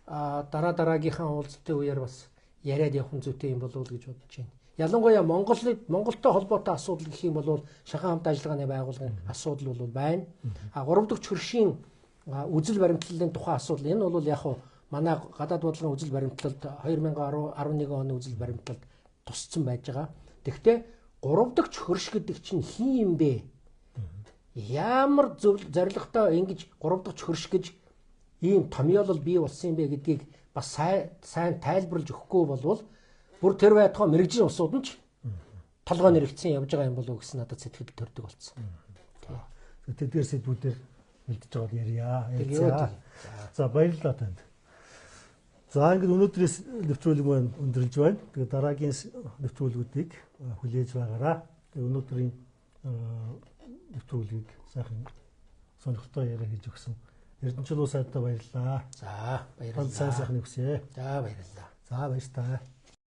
дараагийнхаа уулзалтын үеэр бас яриад явах нь зүйтэй юм болов уу гэж бодож байна. Ялангуяа Монголтой холбоотой асуудал гэх юм бол Шанхай хамт ажиллагааны байгууллагын асуудал бол байна. 3 дахь чөршийн үзэл баримтлалын тухай асуудал энэ бол яг манай гадаад бодлогын үзэл баримтлалд 2011 оны үзэл баримтлалд тусцсан байж байгаа. Тэгэхдээ 3 дахь хөрш гэдэг чинь хин юм бэ? Ямар зорилготой ингэж 3 дахь хөрш гэж ийм томьёолол бий болсон юм бэ гэдгийг бас сайн тайлбарлаж өгөхгүй болвол бүр тэр байтугай мэрэгжлийн улсууд нь ч толгой нэрэгдсэн явж байгаа юм болов уу гэсэн надад сэтгэл төрдөг болсон. Тэдгээр сэдвүүдээр бэлдэж байгаад ярья. За баярлалаа танд. За ингээд өнөөдрээс нэвтрүүлэг маань өндөрлж байна. Тэгээд дараагийн нэвтрүүлгүүдийг хүлээж байгаарай. Тэгээд өнөөдрийн нэвтрүүлгийг сайхан сонирхолтой яриа хийж өгсөн Эрдэнэчил улс сайдтай баярлалаа. За баярлалаа. Сайн сайхны хүсье. За баярлалаа. За баярлалаа.